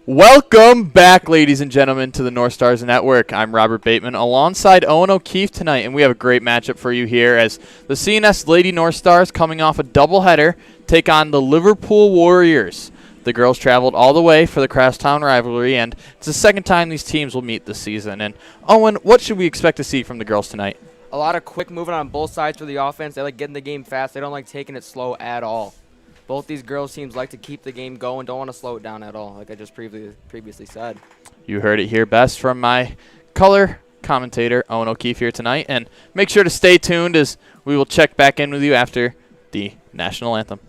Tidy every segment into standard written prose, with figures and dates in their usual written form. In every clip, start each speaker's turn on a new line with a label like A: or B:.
A: Welcome back, ladies and gentlemen, to the North Stars Network. I'm Robert Bateman alongside Owen O'Keefe tonight, and we have a great matchup for you here as the CNS Lady North Stars, coming off a doubleheader, take on the Liverpool Warriors. The girls traveled all the way for the crosstown rivalry, and it's the second time these teams will meet this season. And Owen, what should we expect to see from the girls tonight?
B: A lot of quick movement on both sides for the offense. They like getting the game fast. They don't like taking it slow at all. Both these girls teams like to keep the game going, don't want to slow it down at all, like I just previously said.
A: You heard it here best from my color commentator, Owen O'Keefe, here tonight. And make sure to stay tuned as we will check back in with you after the national anthem.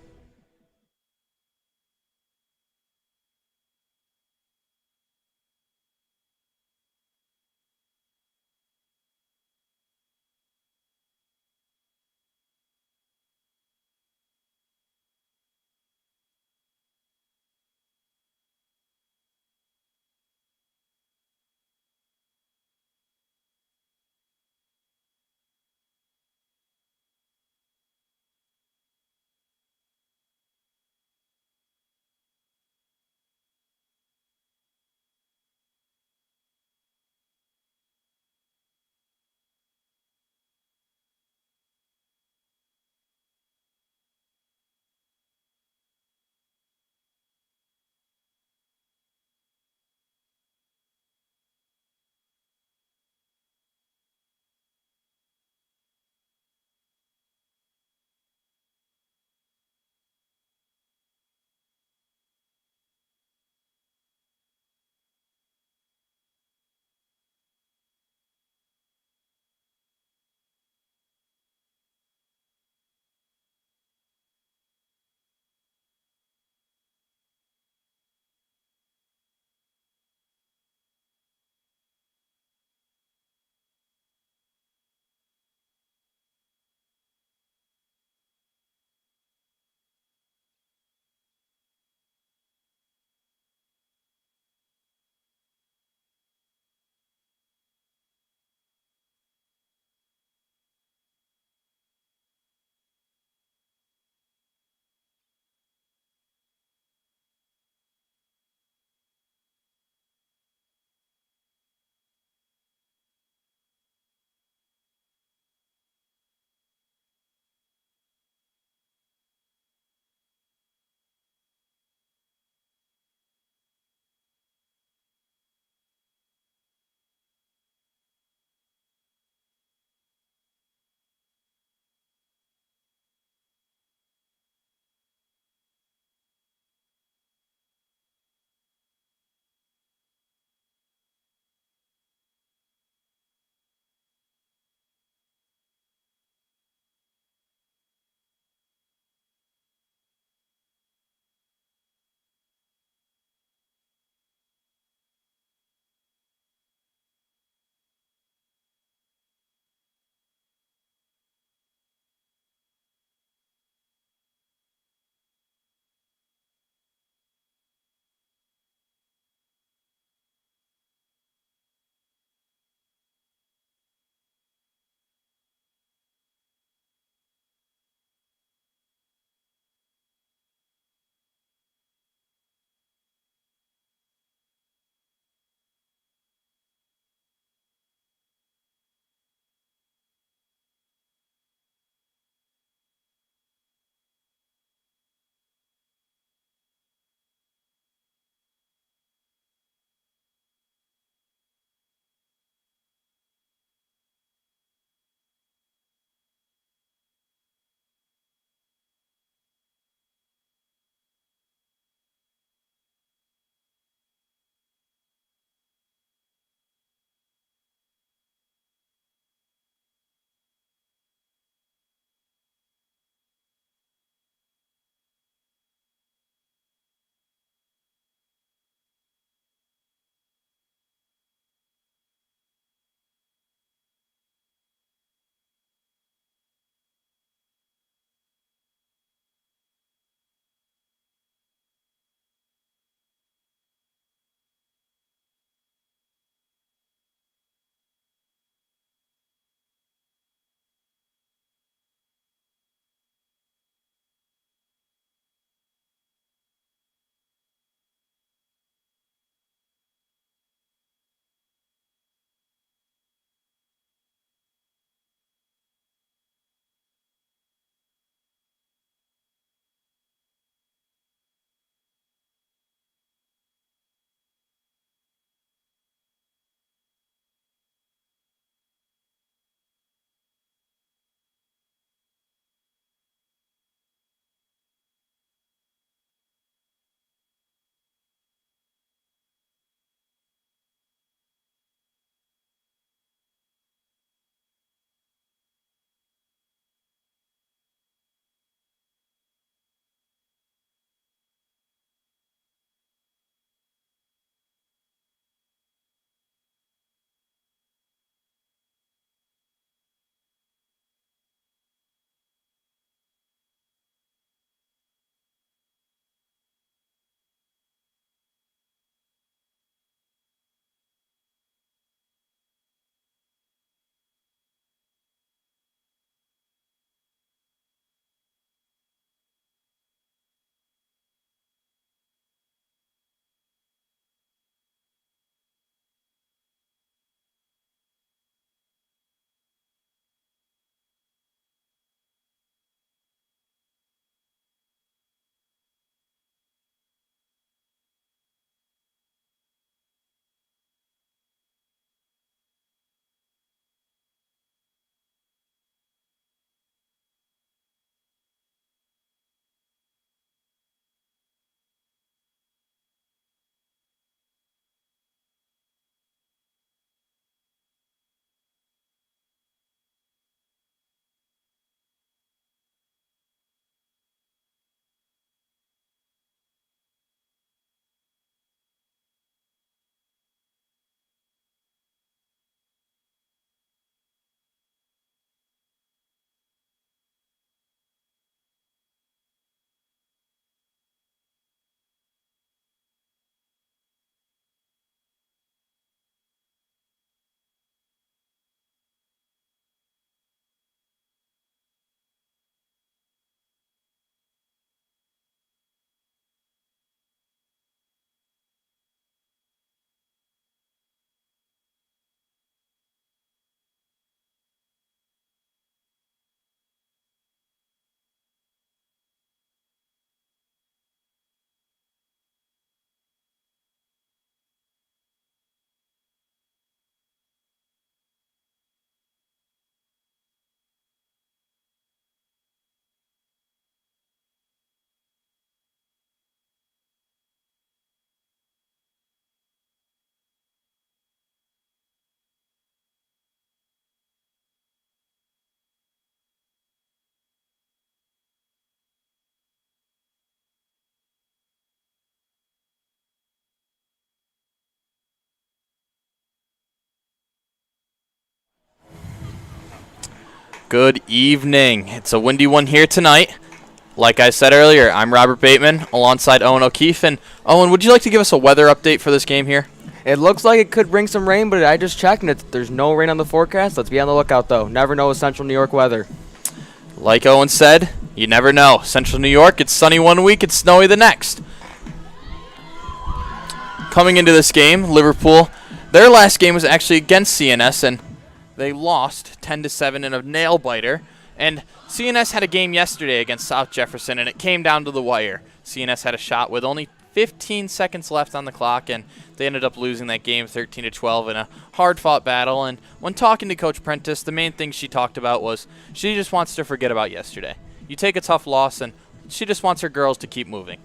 A: Good evening. It's a windy one here tonight. Like I said earlier, I'm Robert Bateman alongside Owen O'Keefe. And Owen, would you like to give us a weather update for this game here?
B: It looks like it could bring some rain, but I just checked and there's no rain on the forecast. Let's be on the lookout, though. Never know with Central New York weather.
A: Like Owen said, you never know. Central New York, it's sunny one week, it's snowy the next. Coming into this game, Liverpool, their last game was actually against CNS, and they lost 10-7 in a nail-biter. And CNS had a game yesterday against South Jefferson, and it came down to the wire. CNS had a shot with only 15 seconds left on the clock, and they ended up losing that game 13-12 in a hard-fought battle. And when talking to Coach Prentice, the main thing she talked about was she just wants to forget about yesterday. You take a tough loss, and she just wants her girls to keep moving.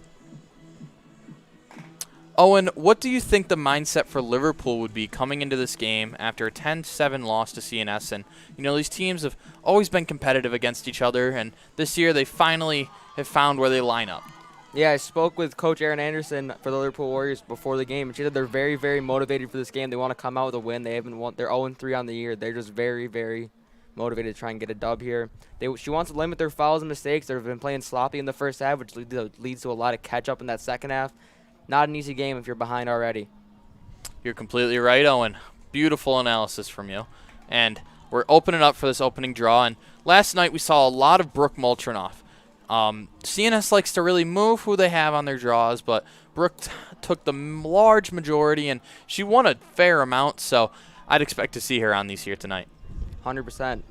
A: Owen, what do you think the mindset for Liverpool would be coming into this game after a 10-7 loss to CNS? And, you know, these teams have always been competitive against each other, and this year they finally have found where they line up.
B: Yeah, I spoke with Coach Erin Anderson for the Liverpool Warriors before the game, and she said they're very, very motivated for this game. They want to come out with a win. They're 0-3 on the year. They're just very, very motivated to try and get a dub here. She wants to limit their fouls and mistakes. They've been playing sloppy in the first half, which leads to a lot of catch-up in that second half. Not an easy game if you're behind already.
A: You're completely right, Owen. Beautiful analysis from you. And we're opening up for this opening draw. And last night we saw a lot of Brooke Moltrinoff. CNS likes to really move who they have on their draws, but Brooke took the large majority, and she won a fair amount, so I'd expect to see her on these here tonight.
B: 100%.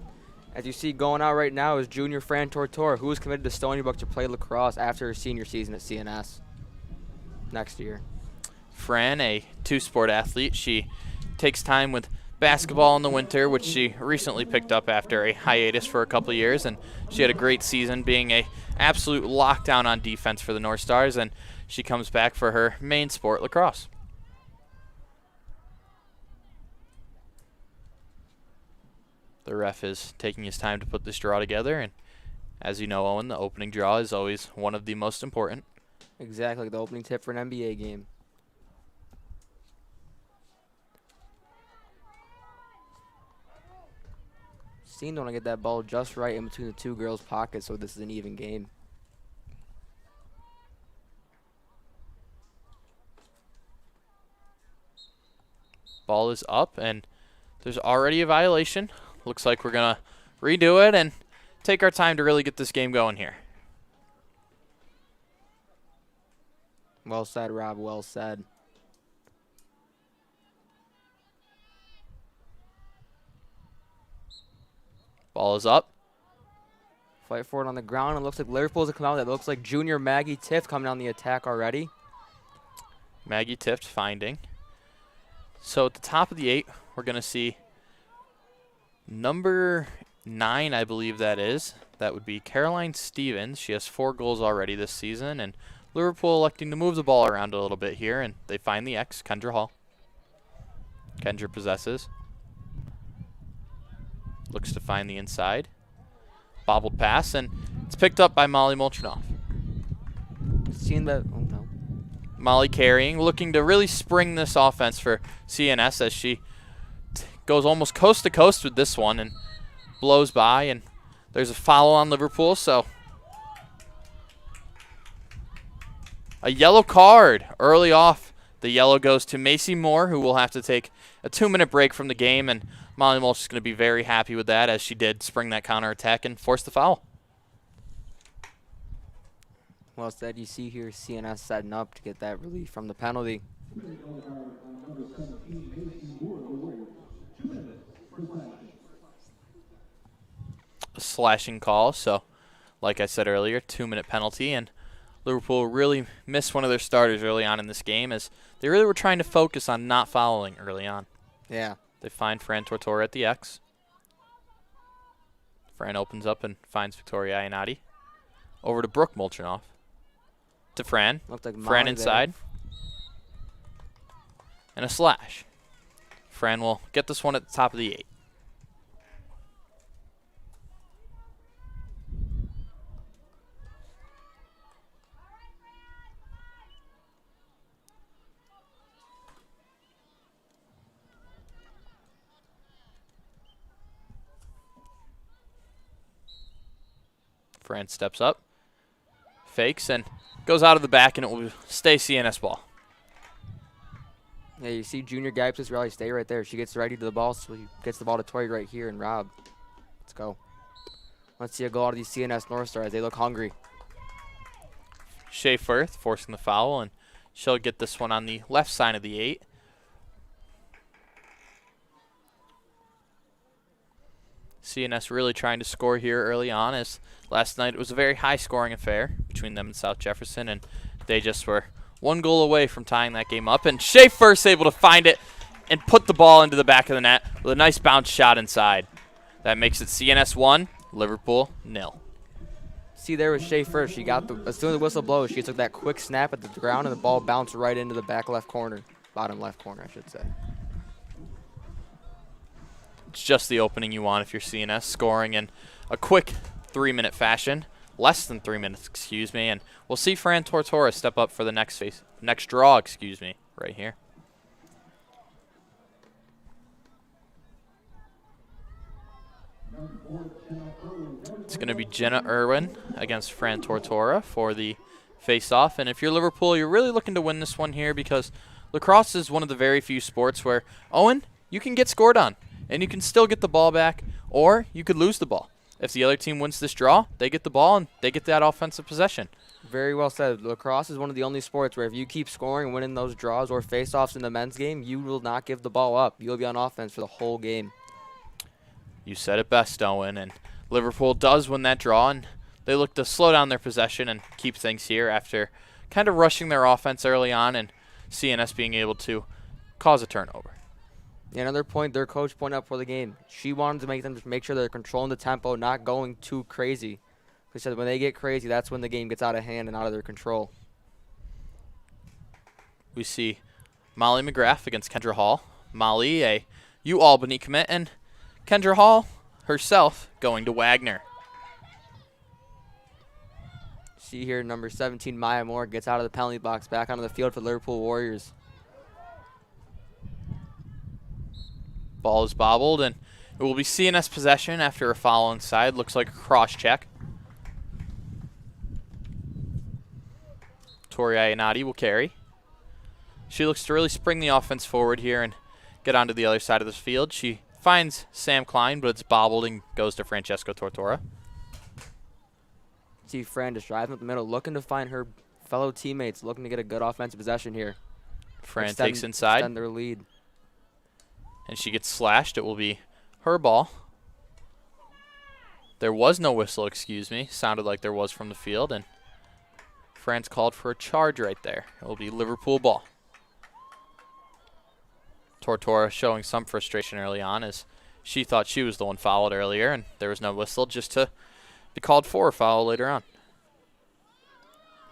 B: As you see going out right now is junior Fran Tortora, who is committed to Stony Brook to play lacrosse after her senior season at CNS next year.
A: Fran, a two-sport athlete, she takes time with basketball in the winter, which she recently picked up after a hiatus for a couple of years, and she had a great season being a absolute lockdown on defense for the North Stars, and she comes back for her main sport, lacrosse. The ref is taking his time to put this draw together, and as you know, Owen, the opening draw is always one of the most important.
B: Exactly, the opening tip for an NBA game. Seemed to want to get that ball just right in between the two girls' pockets, so this is an even game.
A: Ball is up, and there's already a violation. Looks like we're going to redo it and take our time to really get this game going here.
B: Well said, Rob. Well said.
A: Ball is up.
B: Fight for it on the ground. It looks like Liverpool's come out. That looks like junior Maggie Tift coming on the attack already.
A: Maggie Tift finding. So at the top of the 8, we're going to see number 9, I believe that is. That would be Caroline Stevens. She has 4 goals already this season, and Liverpool electing to move the ball around a little bit here, and they find the X, Kendra Hall. Kendra possesses. Looks to find the inside. Bobbled pass, and it's picked up by Molly Moltrinoff.
B: Seeing that, oh no.
A: Molly carrying, looking to really spring this offense for CNS as she goes almost coast to coast with this one and blows by, and there's a foul on Liverpool, so a yellow card early off. The yellow goes to Macy Moore, who will have to take a 2-minute break from the game, and Molly Mulch is going to be very happy with that as she did spring that counterattack and force the foul.
B: Well said. You see here CNS setting up to get that relief from the penalty.
A: A slashing call, so like I said earlier, 2-minute penalty, and Liverpool really missed one of their starters early on in this game as they really were trying to focus on not fouling early on.
B: Yeah.
A: They find Fran Tortora at the X. Fran opens up and finds Victoria Iannotti. Over to Brooke Moltrinoff. To Fran.
B: Looked like
A: Fran
B: Molly
A: inside.
B: there.
A: And a slash. Fran will get this one at the top of the 8. Fran steps up, fakes, and goes out of the back, and it will stay CNS ball.
B: Yeah, you see Junior Gabsis really stay right there. She gets ready to the ball, so he gets the ball to Tori right here and Rob. Let's go. Let's see a goal out of these CNS North Stars. They look hungry.
A: Shea Firth forcing the foul, and she'll get this one on the left side of the 8. CNS really trying to score here early on, as last night it was a very high-scoring affair between them and South Jefferson, and they just were one goal away from tying that game up. And Shea First able to find it and put the ball into the back of the net with a nice bounce shot inside. That makes it CNS 1, Liverpool 0.
B: See there with Shea First. She got as soon as the whistle blows, she took that quick snap at the ground, and the ball bounced right into the back left corner, bottom left corner, I should say.
A: It's just the opening you want if you're CNS, scoring in a quick 3-minute fashion. Less than 3 minutes, excuse me. And we'll see Fran Tortora step up for the next draw, excuse me, right here. It's going to be Jenna Irwin against Fran Tortora for the face-off. And if you're Liverpool, you're really looking to win this one here, because lacrosse is one of the very few sports where, Owen, you can get scored on, and you can still get the ball back, or you could lose the ball. If the other team wins this draw, they get the ball, and they get that offensive possession.
B: Very well said. Lacrosse is one of the only sports where if you keep scoring and winning those draws or face-offs in the men's game, you will not give the ball up. You'll be on offense for the whole game.
A: You said it best, Owen, and Liverpool does win that draw, and they look to slow down their possession and keep things here after kind of rushing their offense early on and CNS being able to cause a turnover.
B: Yeah, another point their coach pointed out for the game. She wanted to make sure they're controlling the tempo, not going too crazy. He said when they get crazy, that's when the game gets out of hand and out of their control.
A: We see Molly Mcgrath against Kendra Hall. Molly, a U-Albany commit, and Kendra Hall herself going to Wagner.
B: See here, number 17, Maya Moore, gets out of the penalty box, back onto the field for the Liverpool Warriors.
A: Ball is bobbled, and it will be CNS possession after a foul inside. Looks like a cross check. Tori Ayanati will carry. She looks to really spring the offense forward here and get onto the other side of this field. She finds Sam Klein, but it's bobbled and goes to Francesco Tortora.
B: See Fran just driving up the middle, looking to find her fellow teammates, looking to get a good offensive possession here.
A: Fran takes inside.
B: Extend their lead.
A: And she gets slashed. It will be her ball. There was no whistle, excuse me. Sounded like there was from the field, and Fran's called for a charge right there. It will be Liverpool ball. Tortora showing some frustration early on, as she thought she was the one fouled earlier, and there was no whistle, just to be called for a foul later on.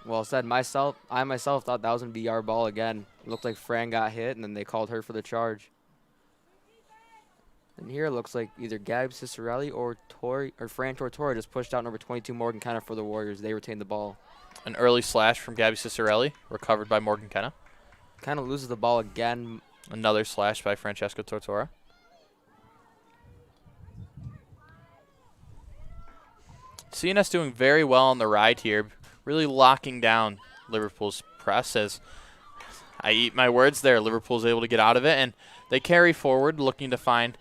B: Well said. I myself thought that was going to be our ball again. It looked like Fran got hit, and then they called her for the charge. And here it looks like either Gab Cicerelli or Fran Tortora just pushed out number 22 Morgan Kenna for the Warriors. They retained the ball.
A: An early slash from Gabby Cicerelli, recovered by Morgan Kenna.
B: Kind of loses the ball again.
A: Another slash by Francesco Tortora. CNS doing very well on the ride here, really locking down Liverpool's press. As I eat my words there, Liverpool's able to get out of it, and they carry forward looking to find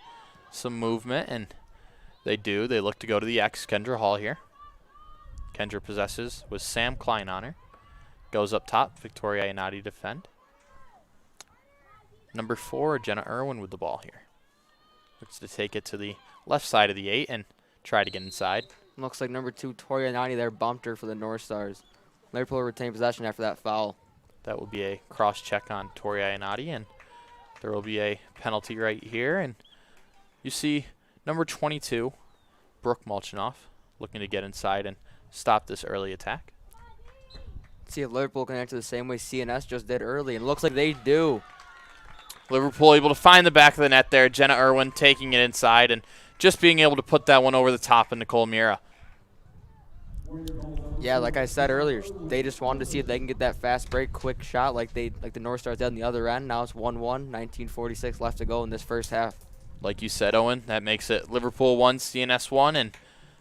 A: some movement, and they do. They look to go to the X, Kendra Hall here. Kendra possesses with Sam Klein on her. Goes up top, Victoria Ayanati defend. Number 4, Jenna Irwin with the ball here. Looks to take it to the left side of the 8 and try to get inside.
B: Looks like number 2, Tori Ayanati there bumped her for the North Stars. Liverpool retained possession after that foul.
A: That will be a cross check on Tori Ayanati, and there will be a penalty right here. And you see number 22, Brooke Molchinoff, looking to get inside and stop this early attack.
B: See if Liverpool can enter the same way CNS just did early, and it looks like they do.
A: Liverpool able to find the back of the net there. Jenna Irwin taking it inside and just being able to put that one over the top of Nicole Mira.
B: Yeah, like I said earlier, they just wanted to see if they can get that fast break, quick shot like the North Stars did on the other end. Now it's 1-1, 19:46 left to go in this first half.
A: Like you said, Owen, that makes it Liverpool 1, CNS 1, and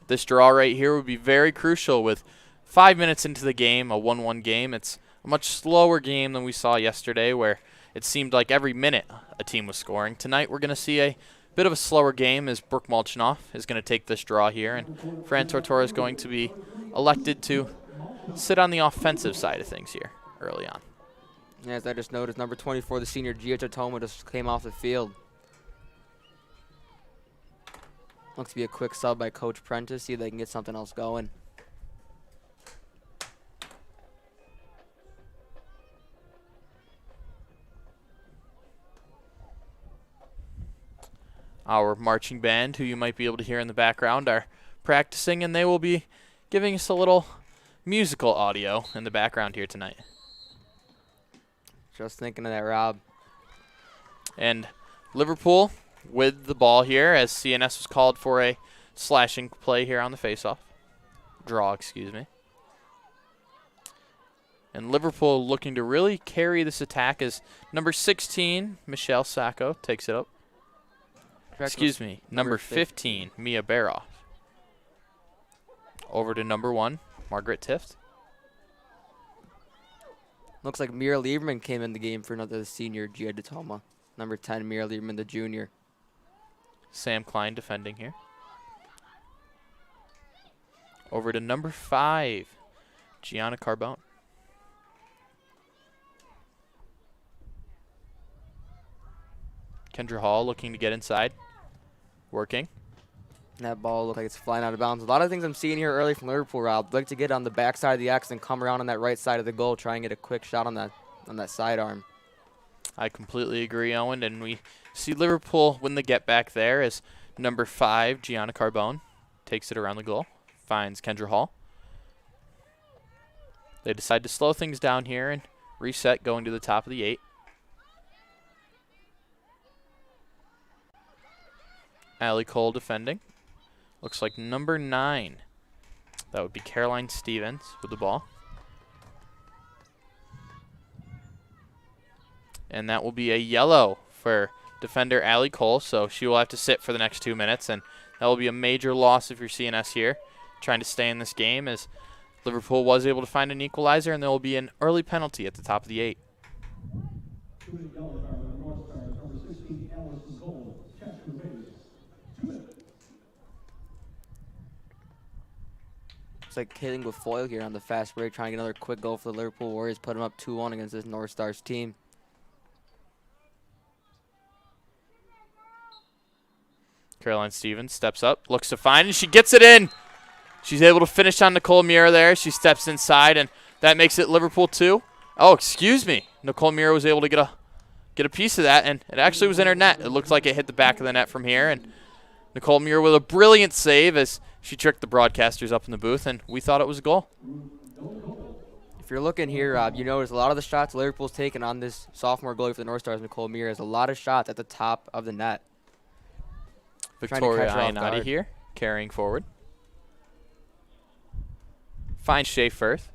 A: This draw right here would be very crucial with 5 minutes into the game, a 1-1 game. It's a much slower game than we saw yesterday where it seemed like every minute a team was scoring. Tonight we're going to see a bit of a slower game as Brooke Molchinoff is going to take this draw here, and Fran Tortora is going to be elected to sit on the offensive side of things here early on.
B: As I just noticed, number 24, the senior Gianna Carbone, just came off the field. Looks to be a quick sub by Coach Prentice, see if they can get something else going.
A: Our marching band, who you might be able to hear in the background, are practicing, and they will be giving us a little musical audio in the background here tonight.
B: Just thinking of that, Rob.
A: And Liverpool with the ball here as CNS was called for a slashing play here on the faceoff. Draw, excuse me. And Liverpool looking to really carry this attack as number 16, Michelle Sacco, takes it up. Excuse me, number 15, Mia Baroff. Over to number 1, Margaret Tift.
B: Looks like Mira Lieberman came in the game for another senior Gianna Carbone. Number 10, Mira Lieberman, the junior.
A: Sam Klein defending here. Over to number 5, Gianna Carbone. Kendra Hall looking to get inside. Working.
B: That ball looks like it's flying out of bounds. A lot of things I'm seeing here early from Liverpool, Rob. Like to get on the back side of the X and come around on that right side of the goal, try and get a quick shot on that sidearm.
A: I completely agree, Owen, and we see Liverpool win the get back there as number 5, Gianna Carbone, takes it around the goal, finds Kendra Hall. They decide to slow things down here and reset going to the top of the 8. Allie Cole defending. Looks like number 9. That would be Caroline Stevens with the ball. And that will be a yellow for defender Allie Cole, so she will have to sit for the next 2 minutes, and that will be a major loss if you're CNS here, trying to stay in this game as Liverpool was able to find an equalizer, and there will be an early penalty at the top of the 8.
B: It's like Caitlin Guilfoyle here on the fast break, trying to get another quick goal for the Liverpool Warriors, put them up 2-1 against this North Stars team.
A: Caroline Stevens steps up, looks to find, and she gets it in. She's able to finish on Nicole Mira there. She steps inside, and that makes it Liverpool 2. Oh, excuse me. Nicole Mira was able to get a piece of that, and it actually was in her net. It looked like it hit the back of the net from here, and Nicole Mira with a brilliant save as she tricked the broadcasters up in the booth, and we thought it was a goal.
B: If you're looking here, Rob, you notice a lot of the shots Liverpool's taken on this sophomore goalie for the North Stars, Nicole Mira, has a lot of shots at the top of the net.
A: Victoria Ionati here, carrying forward. Finds Shea Firth.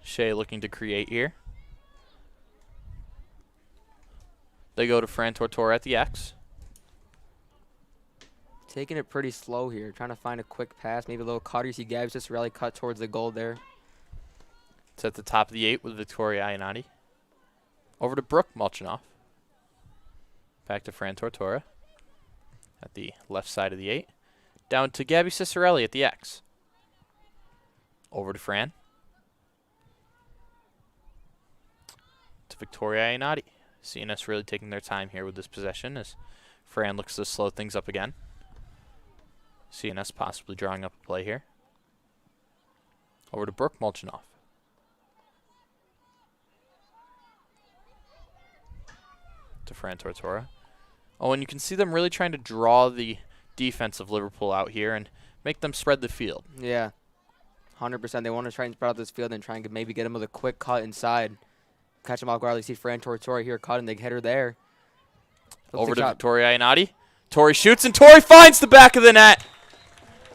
A: Shea looking to create here. They go to Fran Tortora at the X.
B: Taking it pretty slow here, trying to find a quick pass, maybe a little cutter. You see Gabs just really cut towards the goal there.
A: It's at the top of the 8 with Victoria Ionati. Over to Brooke Molchinoff. Back to Fran Tortora at the left side of the 8. Down to Gabby Cicerelli at the X. Over to Fran. To Victoria Ionati. CNS really taking their time here with this possession as Fran looks to slow things up again. CNS possibly drawing up a play here. Over to Brooke Molchinoff. To Fran Tortora. Oh, and you can see them really trying to draw the defense of Liverpool out here and make them spread the field.
B: Yeah, 100%. They want to try and spread out this field and try and maybe get him with a quick cut inside. Catch him off guard. You see Fran Tortora here cut, and they hit her there.
A: Over to Victoria Ionati. Tori shoots, and Tori finds the back of the net.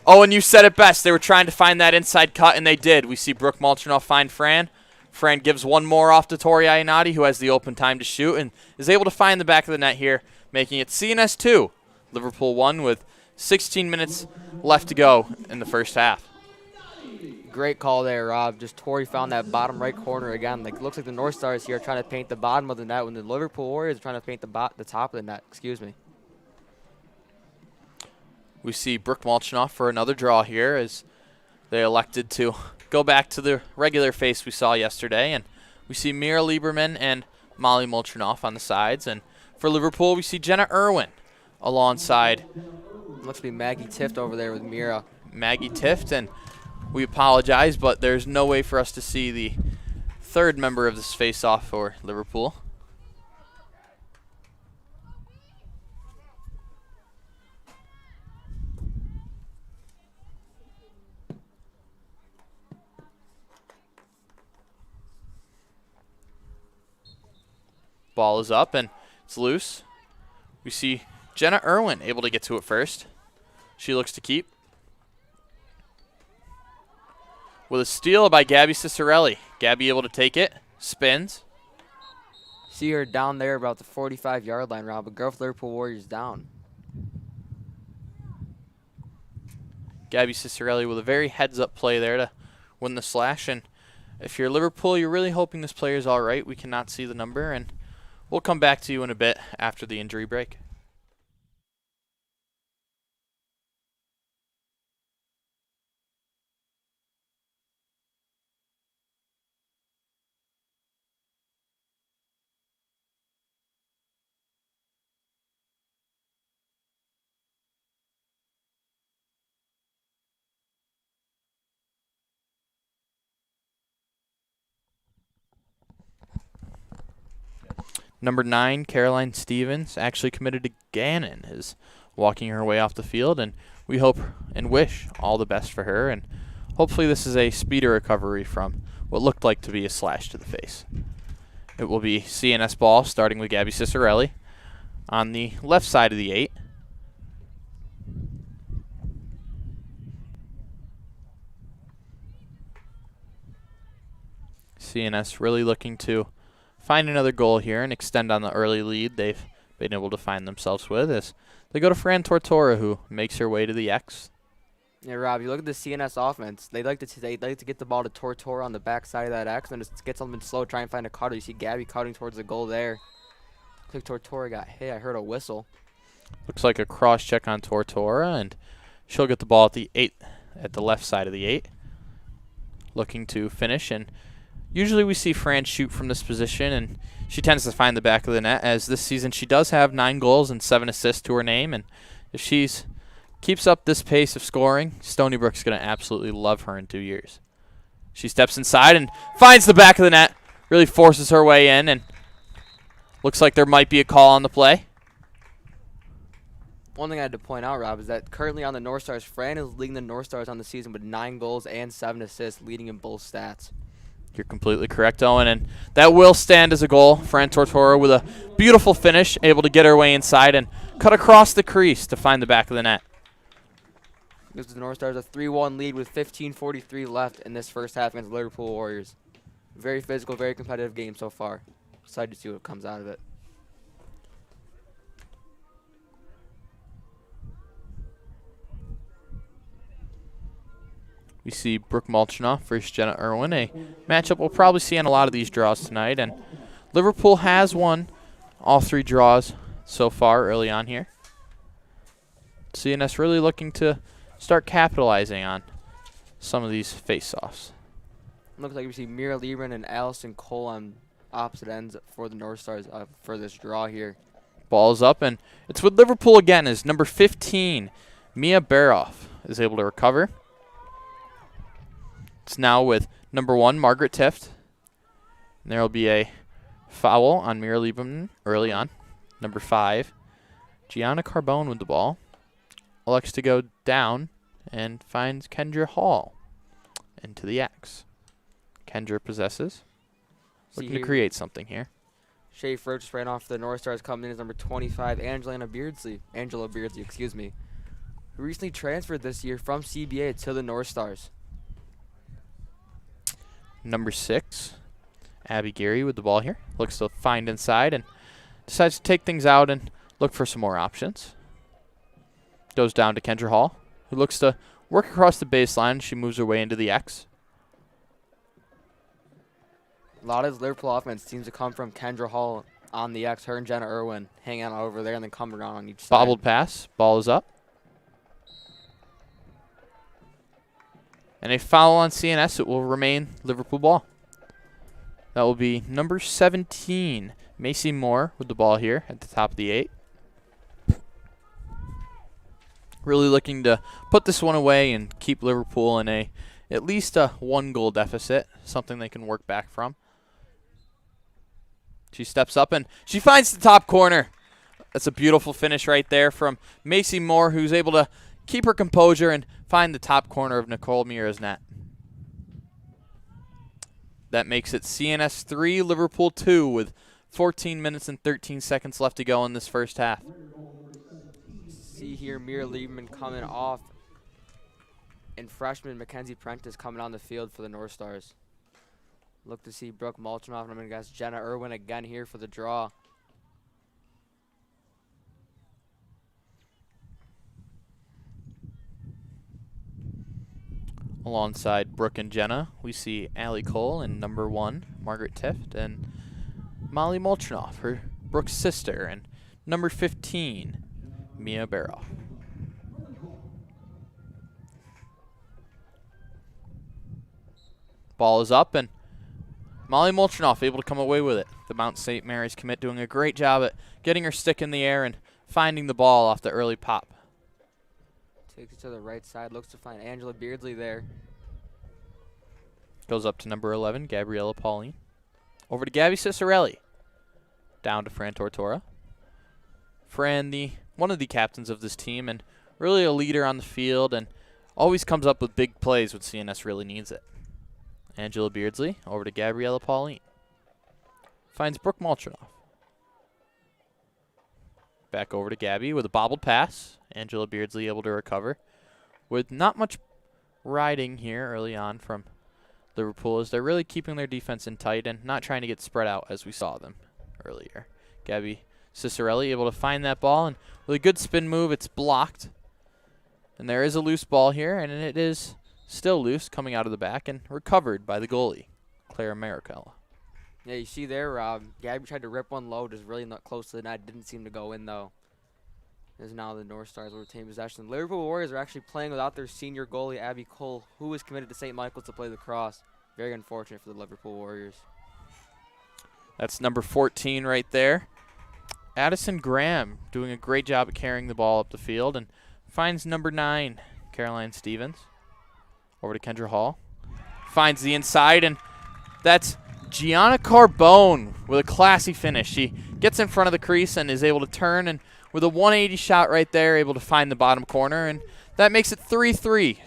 A: Oh, and you said it best. They were trying to find that inside cut, and they did. We see Brooke Molchinoff find Fran. Fran gives one more off to Tori Ionati, who has the open time to shoot, and is able to find the back of the net here, making it CNS 2. Liverpool 1 with 16 minutes left to go in the first half.
B: Great call there, Rob. Just Torrey found that bottom right corner again. Like, looks like the North Stars here are trying to paint the bottom of the net when the Liverpool Warriors are trying to paint the top of the net. Excuse me.
A: We see Brooke Molchanoff for another draw here as they elected to go back to the regular face we saw yesterday. And we see Mira Lieberman and Molly Molchanoff on the sides. And for Liverpool, we see Jenna Irwin alongside.
B: Looks to be Maggie Tift over there with Mira.
A: Maggie Tift, and we apologize, but there's no way for us to see the third member of this face-off for Liverpool. Ball is up, and it's loose. We see Jenna Irwin able to get to it first. She looks to keep. With a steal by Gabby Cicerelli. Gabby able to take it. Spins.
B: See her down there about the 45-yard line, Rob. But girl for Liverpool Warriors down.
A: Gabby Cicerelli with a very heads-up play there to win the slash. And if you're Liverpool, you're really hoping this player is all right. We cannot see the number, and we'll come back to you in a bit after the injury break. Number 9, Caroline Stevens, actually committed to Gannon, is walking her way off the field, and we hope and wish all the best for her, and hopefully this is a speedier recovery from what looked like to be a slash to the face. It will be CNS ball, starting with Gabby Cicerelli on the left side of the 8. CNS really looking to find another goal here and extend on the early lead they've been able to find themselves with as they go to Fran Tortora, who makes her way to the X.
B: Yeah, Rob, you look at the CNS offense. They'd like to get the ball to Tortora on the backside of that X and just get something slow, try and find a cutter. You see Gabby cutting towards the goal there. Looks like Tortora got hit. I heard a whistle.
A: Looks like a cross check on Tortora, and she'll get the ball at the 8, at the left side of the 8, looking to finish. And usually we see Fran shoot from this position, and she tends to find the back of the net, as this season she does have 9 goals and 7 assists to her name. And if she's keeps up this pace of scoring, Stony Brook's going to absolutely love her in 2 years. She steps inside and finds the back of the net, really forces her way in, and looks like there might be a call on the play.
B: One thing I had to point out, Rob, is that currently on the North Stars, Fran is leading the North Stars on the season with 9 goals and 7 assists, leading in both stats.
A: You're completely correct, Owen, and that will stand as a goal. Fran Tortora with a beautiful finish, able to get her way inside and cut across the crease to find the back of the net.
B: Gives the North Stars a 3-1 lead with 15:43 left in this first half against the Liverpool Warriors. Very physical, very competitive game so far. Excited to see what comes out of it.
A: We see Brooke Molchanoff versus Jenna Irwin, a matchup we'll probably see on a lot of these draws tonight. And Liverpool has won all 3 draws so far early on here. CNS really looking to start capitalizing on some of these face-offs.
B: Looks like we see Mira Lieberman and Allison Cole on opposite ends for the North Stars for this draw here.
A: Ball is up, and it's with Liverpool again as number 15, Mia Baroff, is able to recover. It's now with number 1, Margaret Tift. And there will be a foul on Mira Lieberman early on. Number 5, Gianna Carbone with the ball. Elects to go down and finds Kendra Hall into the X. Kendra possesses. Looking to create something here.
B: Shay Froch just ran off the North Stars, coming in as number 25, Angela Beardsley, excuse me, who recently transferred this year from CBA to the North Stars.
A: Number 6, Abby Geary with the ball here. Looks to find inside and decides to take things out and look for some more options. Goes down to Kendra Hall, who looks to work across the baseline. She moves her way into the X.
B: A lot of his Liverpool offense seems to come from Kendra Hall on the X. Her and Jenna Irwin hang out over there and then come around on each side.
A: Bobbled pass. Ball is up. And a foul on CNS. It will remain Liverpool ball. That will be number 17, Macy Moore, with the ball here at the top of the 8. Really looking to put this one away and keep Liverpool in at least a 1-goal deficit, something they can work back from. She steps up and she finds the top corner. That's a beautiful finish right there from Macy Moore, who's able to keep her composure and find the top corner of Nicole Mira's net. That makes it CNS 3, Liverpool 2, with 14 minutes and 13 seconds left to go in this first half.
B: See here, Mira Lieberman coming off, and freshman Mackenzie Prentice coming on the field for the North Stars. Look to see Brooke Malchinoff, and I'm going to guess Jenna Irwin again here for the draw.
A: Alongside Brooke and Jenna, we see Allie Cole and number 1, Margaret Tift, and Molly Molchinoff, her Brooke's sister, and number 15, Mia Baroff. Ball is up, and Molly Molchinoff able to come away with it. The Mount St. Mary's commit doing a great job at getting her stick in the air and finding the ball off the early pop.
B: Takes it to the right side, looks to find Angela Beardsley there.
A: Goes up to number 11, Gabriella Pauline. Over to Gabby Cicerelli. Down to Fran Tortora. Fran, one of the captains of this team and really a leader on the field and always comes up with big plays when CNS really needs it. Angela Beardsley over to Gabriella Pauline. Finds Brooke Malchinoff. Back over to Gabby with a bobbled pass. Angela Beardsley able to recover with not much riding here early on from Liverpool as they're really keeping their defense in tight and not trying to get spread out as we saw them earlier. Gabby Cicerelli able to find that ball, and with a good spin move, it's blocked. And there is a loose ball here, and it is still loose coming out of the back and recovered by the goalie, Clara Maricella.
B: Yeah, you see there, Rob, Gabby tried to rip one low, just really not close to the net. Didn't seem to go in, though. As now the North Stars will retain possession. The Liverpool Warriors are actually playing without their senior goalie, Abby Cole, who was committed to St. Michael's to play lacrosse. Very unfortunate for the Liverpool Warriors.
A: That's number 14 right there. Addison Graham doing a great job at carrying the ball up the field and finds number 9, Caroline Stevens. Over to Kendra Hall. Finds the inside, and that's Gianna Carbone with a classy finish. She gets in front of the crease and is able to turn, and with a 180 shot right there, able to find the bottom corner, and that makes it 3-3.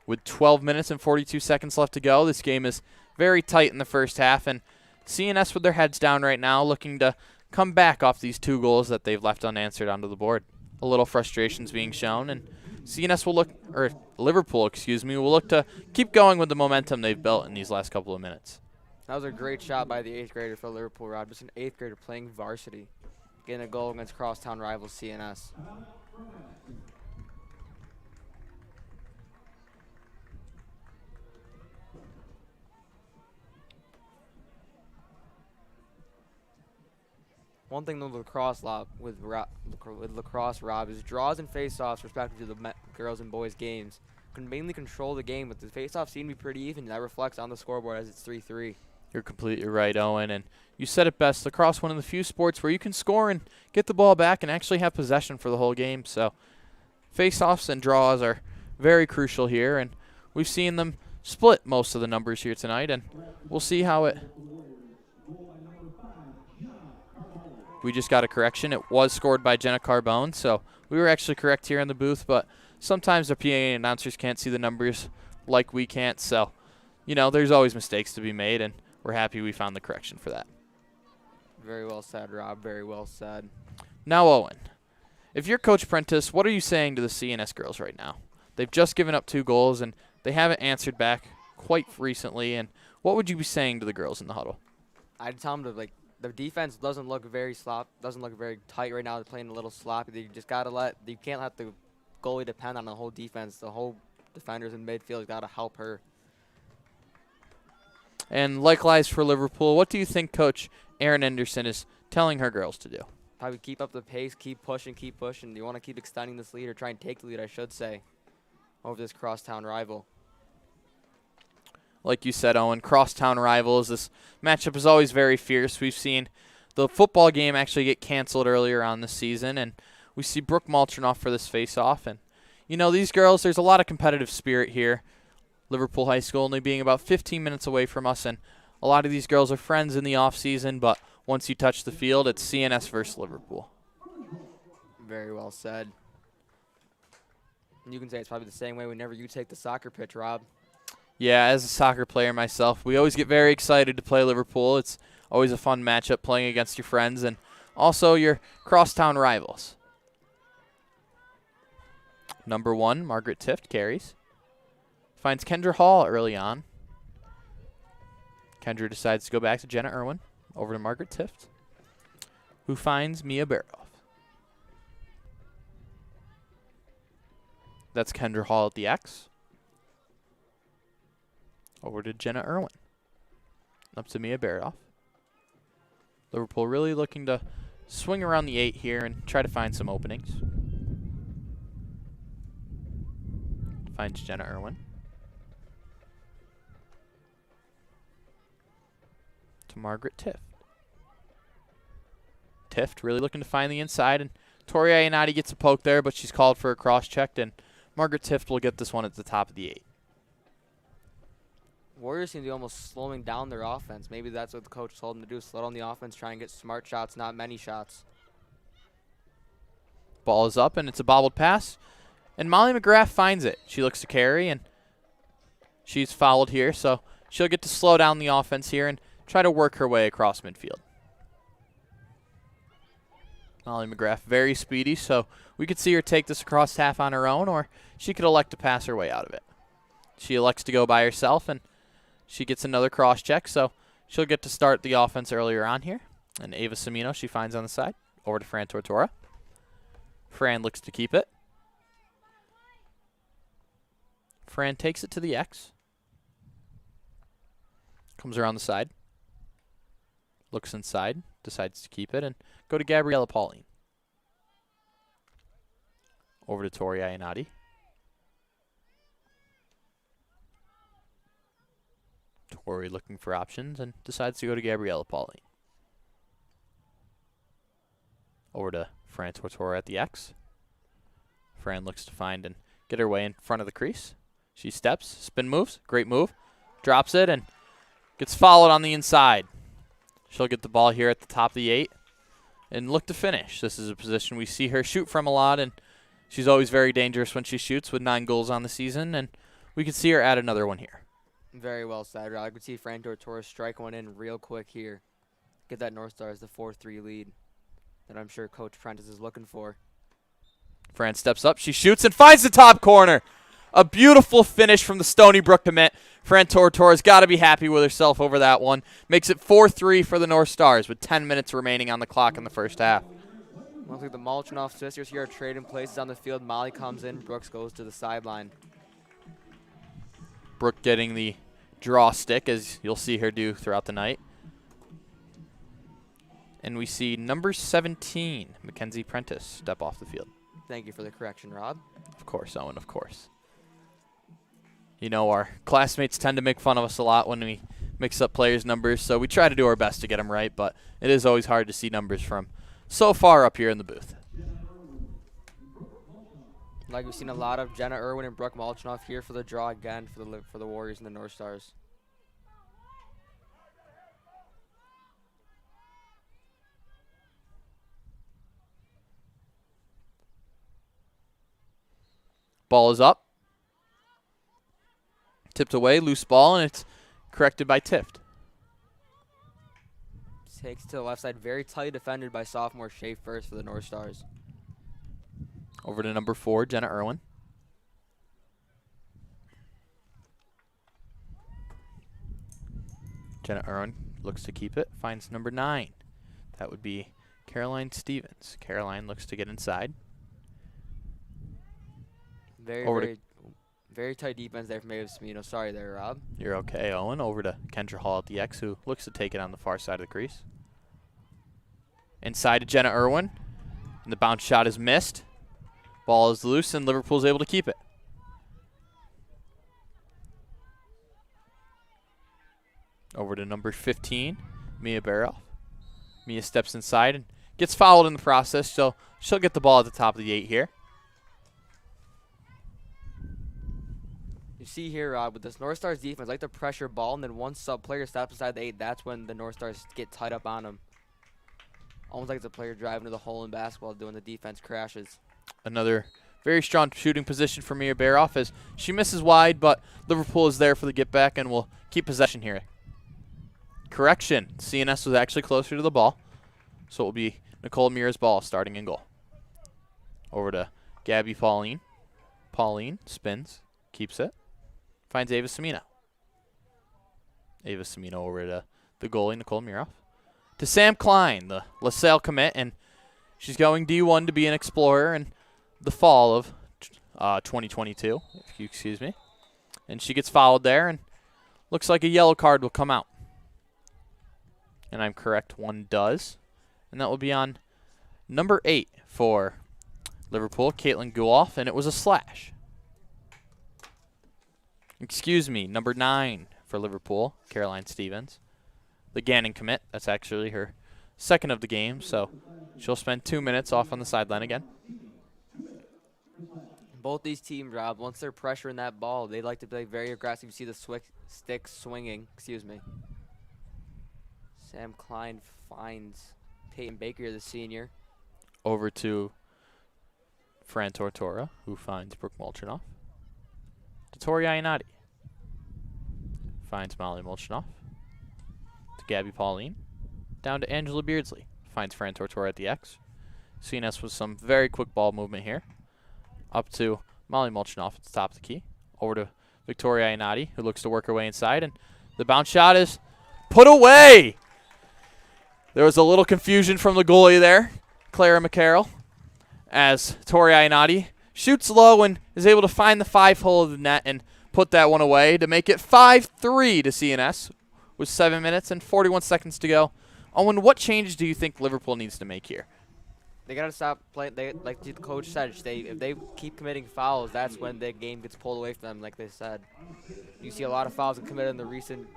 A: With 12 minutes and 42 seconds left to go, this game is very tight in the first half, and CNS with their heads down right now, looking to come back off these 2 goals that they've left unanswered onto the board. A little frustrations being shown, and CNS will look, or Liverpool, excuse me, will look to keep going with the momentum they've built in these last couple of minutes.
B: That was a great shot by the 8th grader for Liverpool, Rob. Just an 8th grader playing varsity, getting a goal against crosstown rival CNS. One thing with lacrosse, Rob, is draws and face-offs, respectively to the girls and boys games, can mainly control the game, but the face-offs seem to be pretty even. That reflects on the scoreboard as it's 3-3. You're
A: completely right, Owen, and you said it best. Lacrosse, one of the few sports where you can score and get the ball back and actually have possession for the whole game. So face-offs and draws are very crucial here, and we've seen them split most of the numbers here tonight, and we'll see how it... We just got a correction. It was scored by Jenna Carbone, so we were actually correct here in the booth, but sometimes the PA announcers can't see the numbers like we can't, so, you know, there's always mistakes to be made, and we're happy we found the correction for that.
B: Very well said, Rob. Very well said.
A: Now, Owen, if you're Coach Prentice, what are you saying to the CNS girls right now? They've just given up 2 goals, and they haven't answered back quite recently, and what would you be saying to the girls in the huddle?
B: I'd tell them to, The defense doesn't look very tight right now. They're playing a little sloppy. You can't let the goalie depend on the whole defense. The whole defenders in midfield got to help her.
A: And likewise for Liverpool, what do you think Coach Erin Anderson is telling her girls to do?
B: Probably keep up the pace, keep pushing. You want to keep extending this lead, or try and take the lead, I should say, over this crosstown rival.
A: Like you said, Owen, crosstown rivals. This matchup is always very fierce. We've seen the football game actually get canceled earlier on this season, and we see Brooke Malchinoff for this face-off. And, you know, these girls, there's a lot of competitive spirit here. Liverpool High School only being about 15 minutes away from us, and a lot of these girls are friends in the off-season, but once you touch the field, it's CNS versus Liverpool.
B: Very well said. And you can say it's probably the same way whenever you take the soccer pitch, Rob.
A: Yeah, as a soccer player myself, we always get very excited to play Liverpool. It's always a fun matchup playing against your friends and also your crosstown rivals. Number 1, Margaret Tift carries. Finds Kendra Hall early on. Kendra decides to go back to Jenna Irwin. Over to Margaret Tift, who finds Mia Baroff. That's Kendra Hall at the X. Over to Jenna Irwin. Up to Mia Baroff. Liverpool really looking to swing around the 8 here and try to find some openings. Finds Jenna Irwin. To Margaret Tift. Tift really looking to find the inside, and Tori Ayanati gets a poke there, but she's called for a cross-checked, and Margaret Tift will get this one at the top of the 8.
B: Warriors seem to be almost slowing down their offense. Maybe that's what the coach told them to do, slow down the offense, try and get smart shots, not many shots.
A: Ball is up, and it's a bobbled pass, and Molly Mcgrath finds it. She looks to carry, and she's fouled here, so she'll get to slow down the offense here and try to work her way across midfield. Molly Mcgrath very speedy, so we could see her take this across half on her own, or she could elect to pass her way out of it. She elects to go by herself, and she gets another cross check, so she'll get to start the offense earlier on here. And Ava Semino she finds on the side. Over to Fran Tortora. Fran looks to keep it. Fran takes it to the X. Comes around the side. Looks inside. Decides to keep it and go to Gabriella Pauline. Over to Tori Ayanati. Tori looking for options and decides to go to Gabriella Pauline. Over to Fran Tortora at the X. Fran looks to find and get her way in front of the crease. She steps, spin moves, great move. Drops it and gets followed on the inside. She'll get the ball here at the top of the 8 and look to finish. This is a position we see her shoot from a lot, and she's always very dangerous when she shoots with 9 goals on the season, and we can see her add another one here.
B: Very well said, Rob. I could see Fran Tortora strike one in real quick here. Get that North Stars the 4-3 lead that I'm sure Coach Prentice is looking for.
A: Fran steps up. She shoots and finds the top corner. A beautiful finish from the Stony Brook commit. Fran Tortora's got to be happy with herself over that one. Makes it 4-3 for the North Stars with 10 minutes remaining on the clock in the first half.
B: Looks like the Malchinoff sisters here are trading places on the field. Molly comes in. Brooks goes to the sideline.
A: Brooke getting the draw stick, as you'll see her do throughout the night. And we see number 17, Mackenzie Prentice, step off the field.
B: Thank you for the correction, Rob.
A: Of course, Owen, of course. You know, our classmates tend to make fun of us a lot when we mix up players' numbers, so we try to do our best to get them right, but it is always hard to see numbers from so far up here in the booth.
B: Like we've seen a lot of Jenna Irwin and Brooke Malchinoff here for the draw again for the Warriors and the North Stars.
A: Ball is up. Tipped away, loose ball, and it's corrected by Tift.
B: Takes to the left side, very tight defended by sophomore Shea First for the North Stars.
A: Over to number 4, Jenna Irwin. Jenna Irwin looks to keep it, finds number 9, That would be Caroline Stevens. Caroline looks to get inside.
B: Very tight defense there from Addison. Sorry there, Rob.
A: You're okay, Owen. Over to Kendra Hall at the X, who looks to take it on the far side of the crease. Inside to Jenna Irwin. And the bounce shot is missed. Ball is loose, and Liverpool's able to keep it. Over to number 15, Mia Baroff. Mia steps inside and gets fouled in the process, so she'll get the ball at the top of the 8 here.
B: You see here, Rob, with this North Stars defense, like the pressure ball, and then once sub player stops inside the 8, that's when the North Stars get tied up on them. Almost like it's a player driving to the hole in basketball doing the defense crashes.
A: Another very strong shooting position for Mia Baroff as she misses wide, but Liverpool is there for the get back and will keep possession here. Correction, CNS was actually closer to the ball, so it will be Nicole Mira's ball starting in goal. Over to Gabby Pauline. Pauline spins, keeps it, finds Ava Semino. Ava Semino over to the goalie, Nicole Miroff. To Sam Klein, the LaSalle commit, and she's going D1 to be an explorer in the fall of 2022, if you excuse me. And she gets fouled there, and looks like a yellow card will come out. And I'm correct, one does. And that will be on number 8 for Liverpool, Caitlin Guloff, and it was a slash. Excuse me, number 9 for Liverpool, Caroline Stevens. The Gannon commit, that's actually her second of the game, so she'll spend 2 minutes off on the sideline again.
B: Both these teams, Rob, once they're pressuring that ball, they like to play very aggressive. You see the stick swinging, Sam Klein finds Peyton Baker, the senior.
A: Over to Fran Tortora, who finds Brooke Molchanoff. To Tori Ionati. Finds Molly Molchanoff. To Gabby Pauline. Down to Angela Beardsley. Finds Fran Tortora at the X. CNS with some very quick ball movement here. Up to Molly Molchanoff at the top of the key. Over to Victoria Ionati, who looks to work her way inside. And the bounce shot is put away! There was a little confusion from the goalie there, Clara McCarroll, as Tori Ionati shoots low and is able to find the 5-hole of the net and put that one away to make it 5-3 to CNS with 7 minutes and 41 seconds to go. Owen, what changes do you think Liverpool needs to make here?
B: They got to stop playing. Like the coach said, if they keep committing fouls, that's when the game gets pulled away from them, like they said. You see a lot of fouls committed in the recent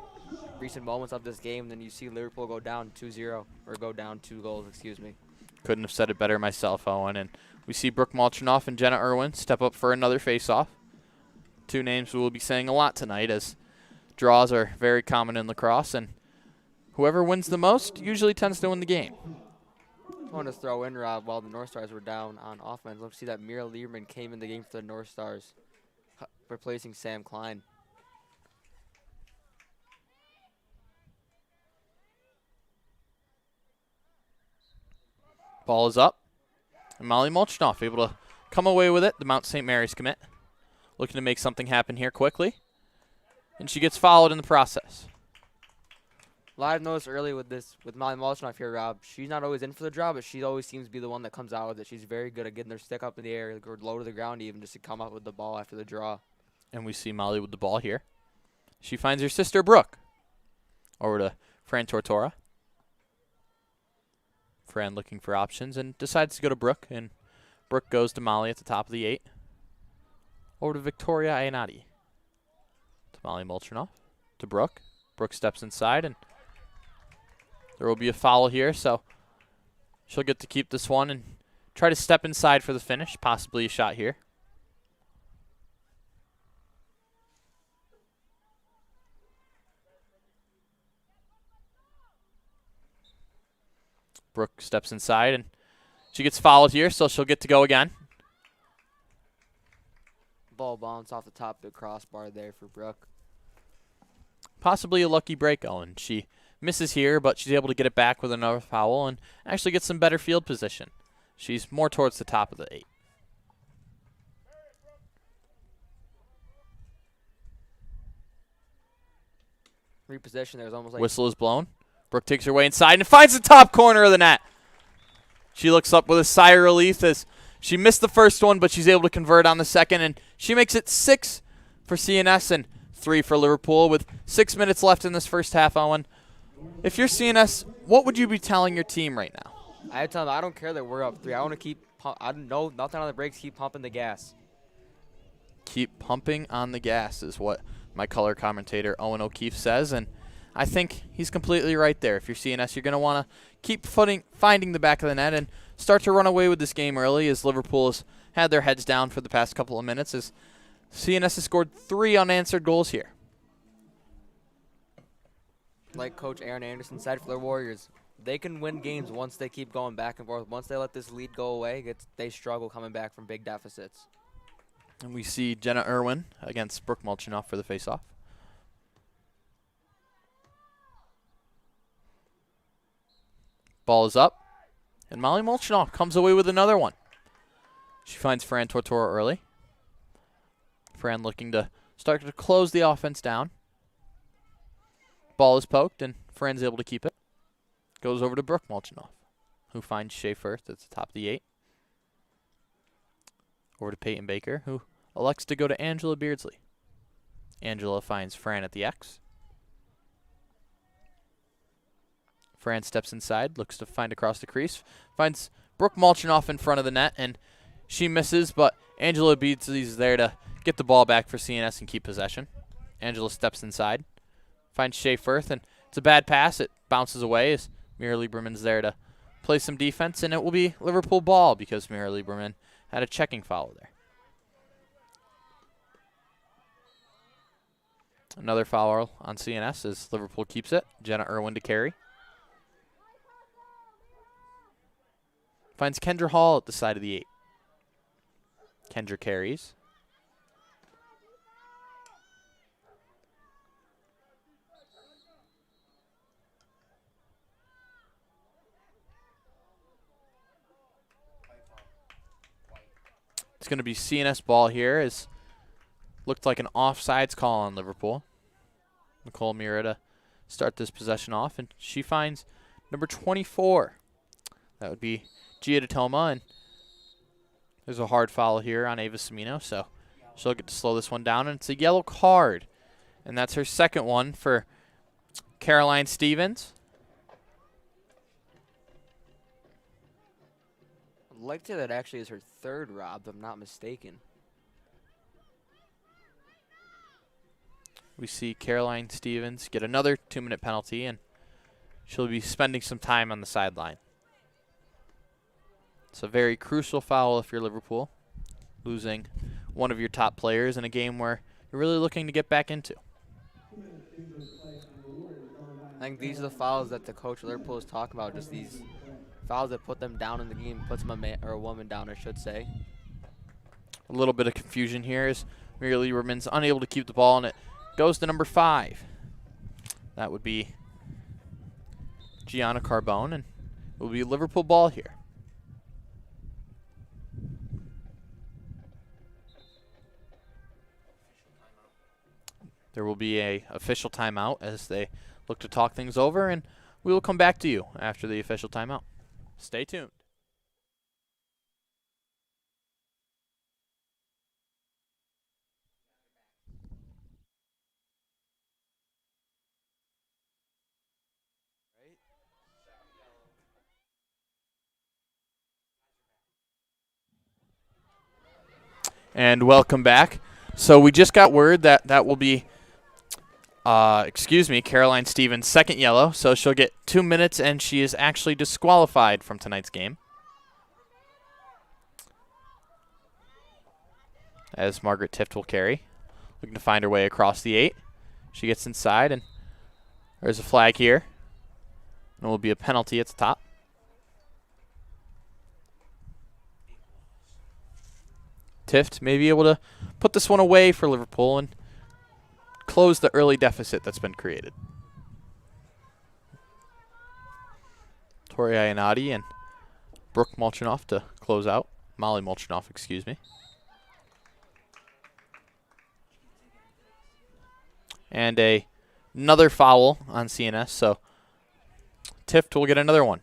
B: moments of this game, then you see Liverpool go down 2-0, or go down 2 goals, excuse me.
A: Couldn't have said it better myself, Owen. And we see Brooke Molchanoff and Jenna Irwin step up for another face-off. 2 names we will be saying a lot tonight, as draws are very common in lacrosse, and whoever wins the most usually tends to win the game.
B: I want to throw in, Rob, while the North Stars were down on offense. Let's see that Mira Lieberman came in the game for the North Stars, replacing Sam Klein.
A: Ball is up. And Molly Molchanoff able to come away with it. The Mount St. Mary's commit. Looking to make something happen here quickly. And she gets fouled in the process.
B: A lot I've noticed early with Molly Molchanoff here, Rob. She's not always in for the draw, but she always seems to be the one that comes out with it. She's very good at getting her stick up in the air, or low to the ground even, just to come up with the ball after the draw.
A: And we see Molly with the ball here. She finds her sister, Brooke. Over to Fran Tortora. Fran looking for options and decides to go to Brooke, and Brooke goes to Molly at the top of the 8. Over to Victoria Ionati. To Molly Molchanoff. To Brooke. Brooke steps inside, and there will be a foul here, so she'll get to keep this one and try to step inside for the finish, possibly a shot here. Brooke steps inside, and she gets fouled here, so she'll get to go again.
B: Ball bounced off the top of the crossbar there for Brooke.
A: Possibly a lucky break, Owen. She misses here, but she's able to get it back with another foul and actually get some better field position. She's more towards the top of the 8.
B: Repossession there was almost like...
A: Whistle is blown. Brooke takes her way inside and finds the top corner of the net. She looks up with a sigh of relief as she missed the first one, but she's able to convert on the second, and she makes it 6 for CNS and 3 for Liverpool with 6 minutes left in this first half, Owen. If you're CNS, what would you be telling your team right now?
B: I tell them I don't care that we're up 3. I want to keep. I don't know nothing on the brakes. Keep pumping the gas.
A: Keep pumping on the gas is what my color commentator Owen O'Keefe says, and I think he's completely right there. If you're CNS, you're going to want to keep finding the back of the net and start to run away with this game early, as Liverpool has had their heads down for the past couple of minutes, as CNS has scored 3 unanswered goals here.
B: Like Coach Aaron Anderson said for the Warriors, they can win games once they keep going back and forth. Once they let this lead go away, they struggle coming back from big deficits.
A: And we see Jenna Irwin against Brooke Mulchinoff for the faceoff. Ball is up, and Molly Mulchinoff comes away with another one. She finds Fran Tortora early. Fran looking to start to close the offense down. Ball is poked, and Fran's able to keep it. Goes over to Brooke Mulchinoff, who finds Shea Firth at the top of the 8. Over to Peyton Baker, who elects to go to Angela Beardsley. Angela finds Fran at the X. Fran steps inside, looks to find across the crease, finds Brooke Mulchinoff in front of the net, and she misses, but Angela Beardsley's there to get the ball back for CNS and keep possession. Angela steps inside, finds Shea Firth, and it's a bad pass. It bounces away as Mira Lieberman's there to play some defense, and it will be Liverpool ball because Mira Lieberman had a checking foul there. Another foul on CNS as Liverpool keeps it. Jenna Irwin to carry. Finds Kendra Hall at the side of the 8. Kendra carries. It's going to be CNS ball here, as looked like an offsides call on Liverpool. Nicole Mira to start this possession off, and she finds number 24. That would be Gia Toma, and there's a hard foul here on Ava Semino, so she'll get to slow this one down, and it's a yellow card. And that's her second one for Caroline Stevens.
B: I'd like to say that actually is her third, Rob, if I'm not mistaken.
A: We see Caroline Stevens get another 2-minute penalty, and she'll be spending some time on the sideline. It's a very crucial foul if you're Liverpool, losing one of your top players in a game where you're really looking to get back into.
B: I think these are the fouls that the coach of Liverpool is talking about, just these fouls that put them down in the game, puts a man or a woman down, I should say.
A: A little bit of confusion here as Mira Lieberman's unable to keep the ball, and it goes to number 5. That would be Gianna Carbone, and it will be Liverpool ball here. There will be a official timeout as they look to talk things over, and we will come back to you after the official timeout. Stay tuned. And welcome back. So we just got word that that will be Caroline Stevens' second yellow, so she'll get 2 minutes, and she is actually disqualified from tonight's game. As Margaret Tift will carry, looking to find her way across the 8. She gets inside, and there's a flag here. And it will be a penalty at the top. Tift may be able to put this one away for Liverpool and close the early deficit that's been created. Tori Iannotti and Brooke Mulchinoff to close out. Molly Mulchinoff, excuse me. And another foul on CNS, so Tift will get another one.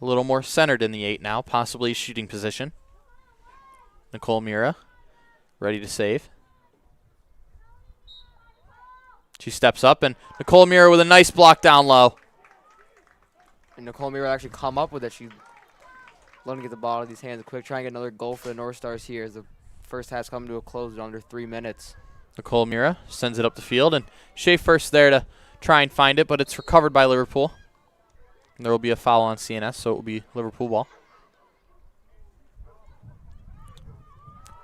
A: A little more centered in the 8 now, possibly shooting position. Nicole Mira, ready to save. She steps up, and Nicole Mira with a nice block down low.
B: And Nicole Mira actually come up with it. She let him get the ball out of these hands quick. Try and get another goal for the North Stars here as the first half's coming to a close in under 3 minutes.
A: Nicole Mira sends it up the field, and Shea first there to try and find it, but it's recovered by Liverpool. And there will be a foul on CNS, so it will be Liverpool ball.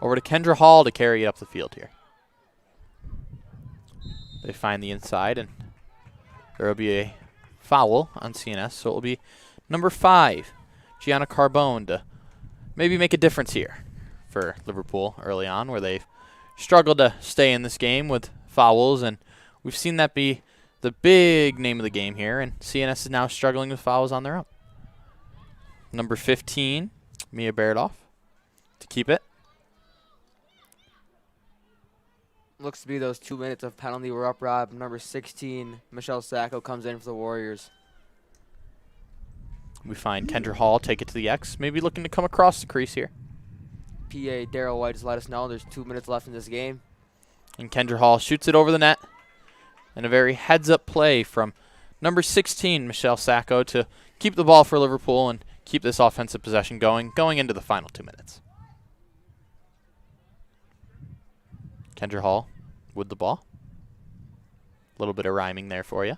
A: Over to Kendra Hall to carry it up the field here. They find the inside, and there will be a foul on CNS, so it will be number 5, Gianna Carbone, to maybe make a difference here for Liverpool early on, where they've struggled to stay in this game with fouls, and we've seen that be the big name of the game here, and CNS is now struggling with fouls on their own. Number 15, Mia Bairdoff, to keep it.
B: Looks to be those 2 minutes of penalty were up, Rob. Number 16, Michelle Sacco, comes in for the Warriors.
A: We find Kendra Hall take it to the X, maybe looking to come across the crease here.
B: PA Daryl White has let us know there's 2 minutes left in this game.
A: And Kendra Hall shoots it over the net. And a very heads-up play from number 16, Michelle Sacco, to keep the ball for Liverpool and keep this offensive possession going into the final 2 minutes. Kendra Hall with the ball. A little bit of rhyming there for you.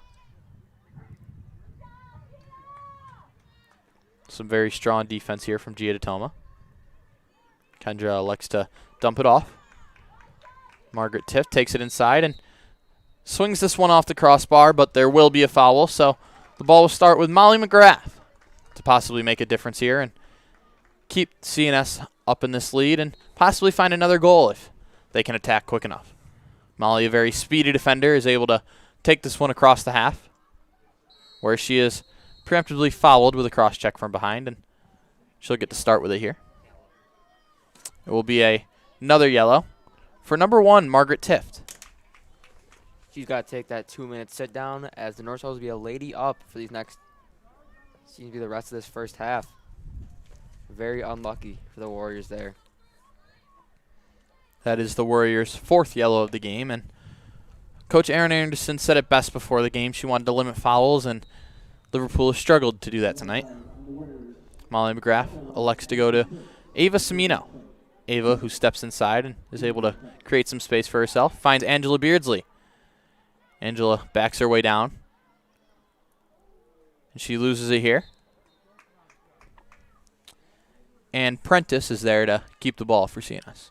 A: Some very strong defense here from Gia Toma. Kendra elects to dump it off. Margaret Tift takes it inside and swings this one off the crossbar, but there will be a foul, so the ball will start with Molly Mcgrath to possibly make a difference here and keep CNS up in this lead and possibly find another goal if they can attack quick enough. Molly, a very speedy defender, is able to take this one across the half, where she is preemptively fouled with a cross check from behind, and she'll get to start with it here. It will be another yellow for number 1, Margaret Tift.
B: She's got to take that 2-minute sit down as the North Stars will be a lady up for these next, seems to be the rest of this first half. Very unlucky for the Warriors there.
A: That is the Warriors' 4th yellow of the game, and Coach Erin Anderson said it best before the game. She wanted to limit fouls, and Liverpool has struggled to do that tonight. Molly McGrath elects to go to Ava Semino. Ava, who steps inside and is able to create some space for herself, finds Angela Beardsley. Angela backs her way down, and she loses it here. And Prentice is there to keep the ball for CNS.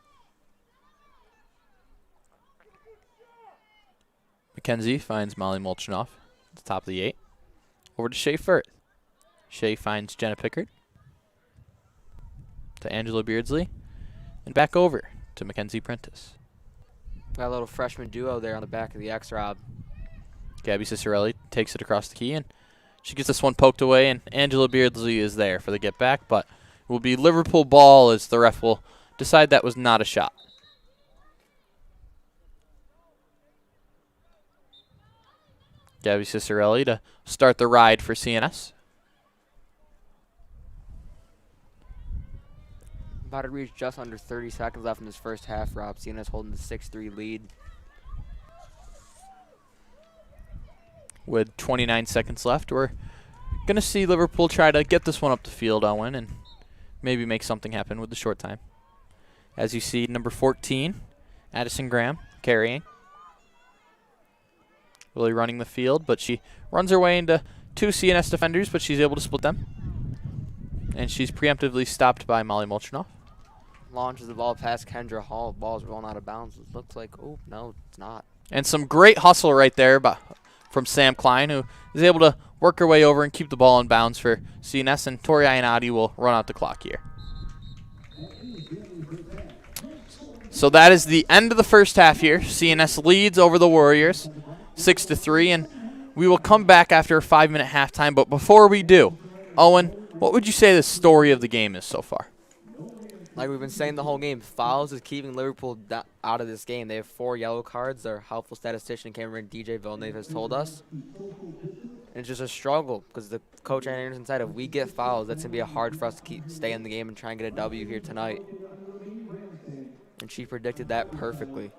A: McKenzie finds Molly Molchanoff at the top of the 8. Over to Shea Firth. Shea finds Jenna Pickard. To Angela Beardsley. And back over to Mackenzie Prentice.
B: Got a little freshman duo there on the back of the X, Rob.
A: Gabby Cicerelli takes it across the key, and she gets this one poked away, and Angela Beardsley is there for the get back, but it will be Liverpool ball as the ref will decide that was not a shot. Gabby Cicerelli to start the ride for CNS.
B: About to reach just under 30 seconds left in this first half, Rob. CNS holding the 6-3 lead.
A: With 29 seconds left, we're going to see Liverpool try to get this one up the field, Owen, and maybe make something happen with the short time. As you see, number 14, Addison Graham, carrying. Really running the field, but she runs her way into 2 CNS defenders, but she's able to split them. And she's preemptively stopped by Molly Molchanoff.
B: Launches the ball past Kendra Hall. Ball's rolling out of bounds. It looks like, oh, no, it's not.
A: And some great hustle right there from Sam Klein, who is able to work her way over and keep the ball in bounds for CNS, and Tori Ianati will run out the clock here. So that is the end of the first half here. CNS leads over the Warriors 6-3, and we will come back after a 5-minute halftime. But before we do, Owen, what would you say the story of the game is so far?
B: Like we've been saying the whole game, fouls is keeping Liverpool out of this game. They have 4 yellow cards. Their helpful statistician, Cameron DJ Villeneuve, has told us. And it's just a struggle because the coach Aaron Anderson said if we get fouls, that's going to be hard for us to stay in the game and try and get a W here tonight. And she predicted that perfectly.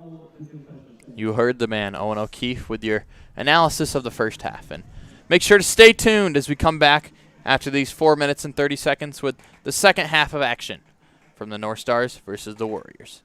A: You heard the man, Owen O'Keefe, with your analysis of the first half. And make sure to stay tuned as we come back after these 4 minutes and 30 seconds with the second half of action from the North Stars versus the Warriors.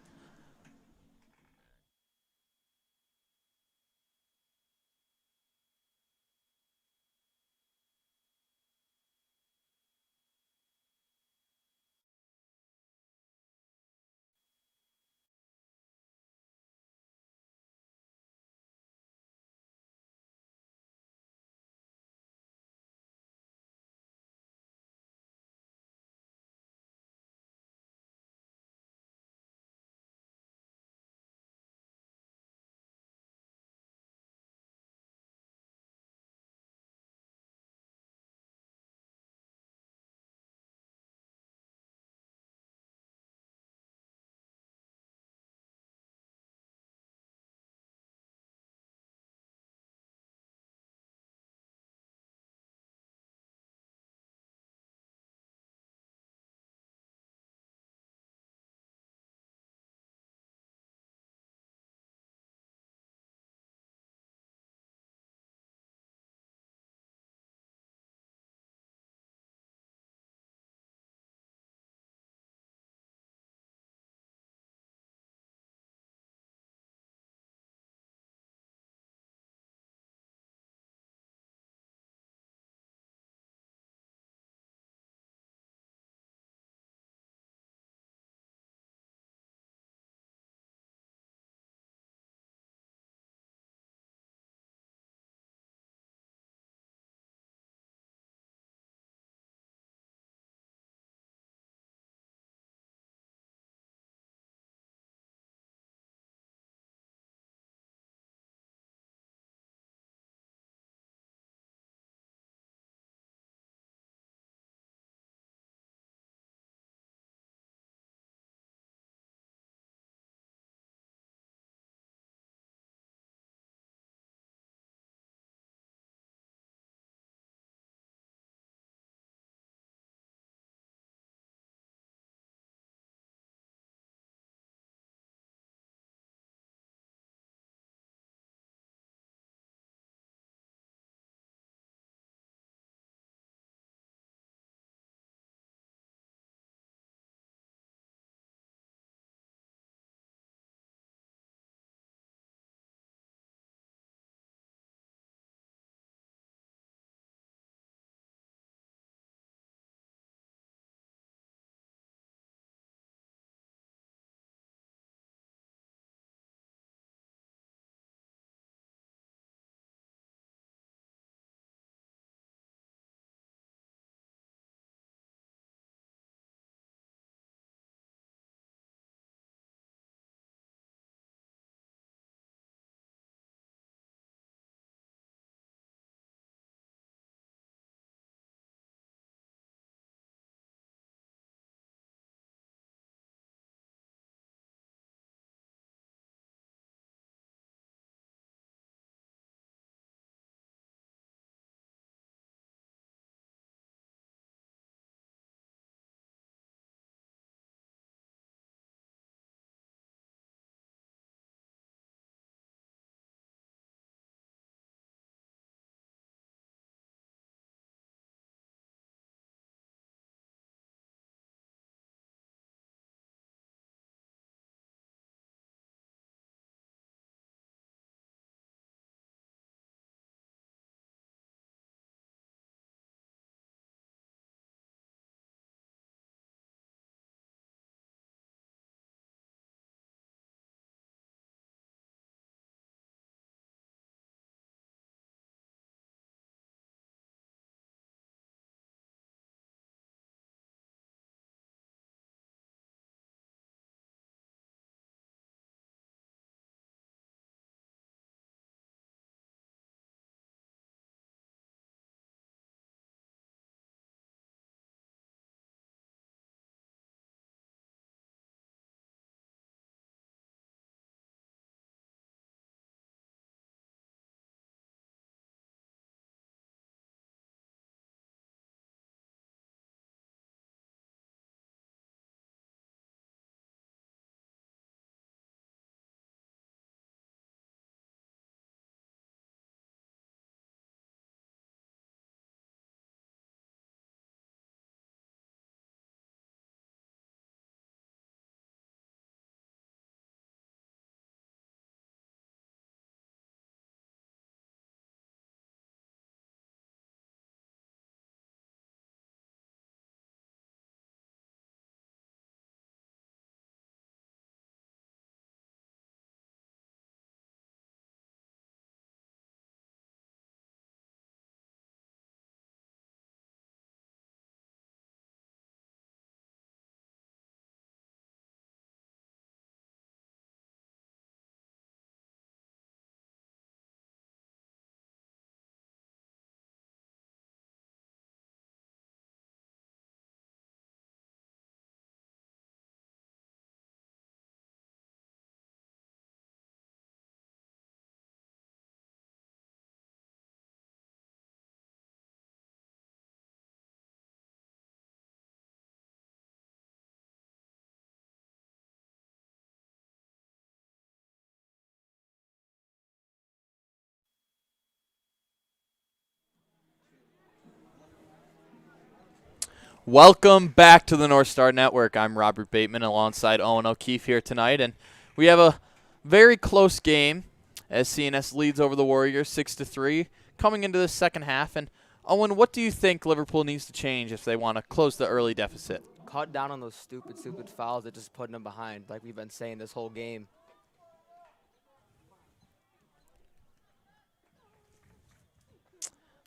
A: Welcome back to the North Star Network. I'm Robert Bateman alongside Owen O'Keefe here tonight, and we have a very close game as CNS leads over the Warriors 6-3 coming into the second half. And Owen, what do you think Liverpool needs to change if they want to close the early deficit?
B: Cut down on those stupid fouls that just putting them behind, like we've been saying this whole game.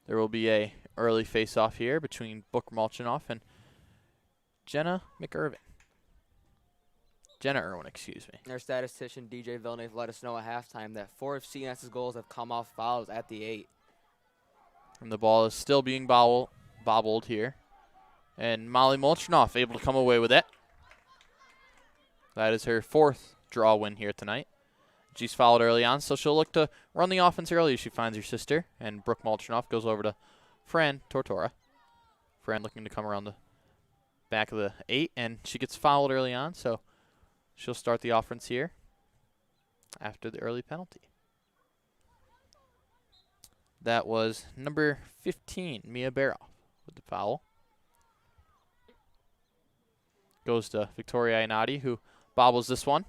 A: There will be a early face-off here between Book Molchanoff and Jenna Irwin, excuse me.
B: Their statistician, DJ Villeneuve, let us know at halftime that 4 of CNS's goals have come off fouls at the 8.
A: And the ball is still being bobbled here. And Molly Molchanoff able to come away with it. That is her 4th draw win here tonight. She's fouled early on, so she'll look to run the offense early as she finds her sister. And Brooke Molchanoff goes over to Fran Tortora. Fran looking to come around the back of the 8, and she gets fouled early on, so she'll start the offense here after the early penalty. That was number 15, Mia Baroff, with the foul. Goes to Victoria Ainati, who bobbles this one.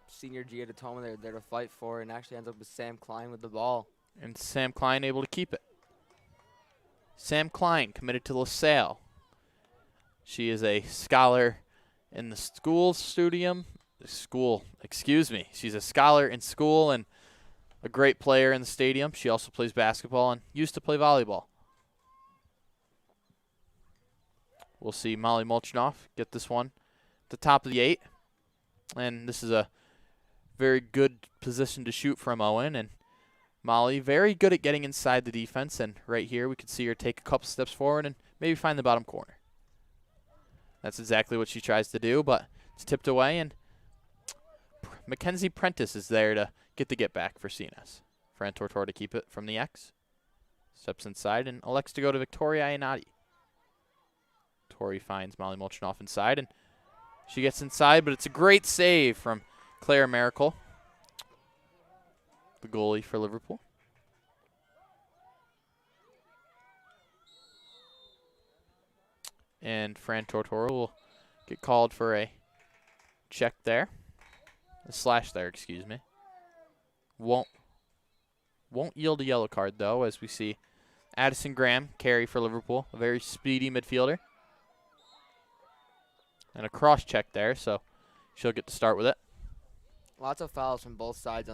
B: Senior Gia Toma they're there to fight for, and actually ends up with Sam Klein with the ball.
A: And Sam Klein able to keep it. Sam Klein committed to LaSalle. She is a scholar in the She's a scholar in school and a great player in the stadium. She also plays basketball and used to play volleyball. We'll see Molly Molchanoff get this one at the top of the 8. And this is a very good position to shoot from Owen. And Molly very good at getting inside the defense. And right here we could see her take a couple steps forward and maybe find the bottom corner. That's exactly what she tries to do, but it's tipped away, and Mackenzie Prentice is there to get back for CNS. Fran Tortora to keep it from the X. Steps inside and elects to go to Victoria Ainati. Tori finds Molly Molchanoff inside, and she gets inside, but it's a great save from Claire Miracle, the goalie for Liverpool. And Fran Tortora will get called for a check there. A slash there, excuse me. Won't yield a yellow card, though, as we see Addison Graham carry for Liverpool, a very speedy midfielder. And a cross check there, so she'll get to start with it.
B: Lots of fouls from both sides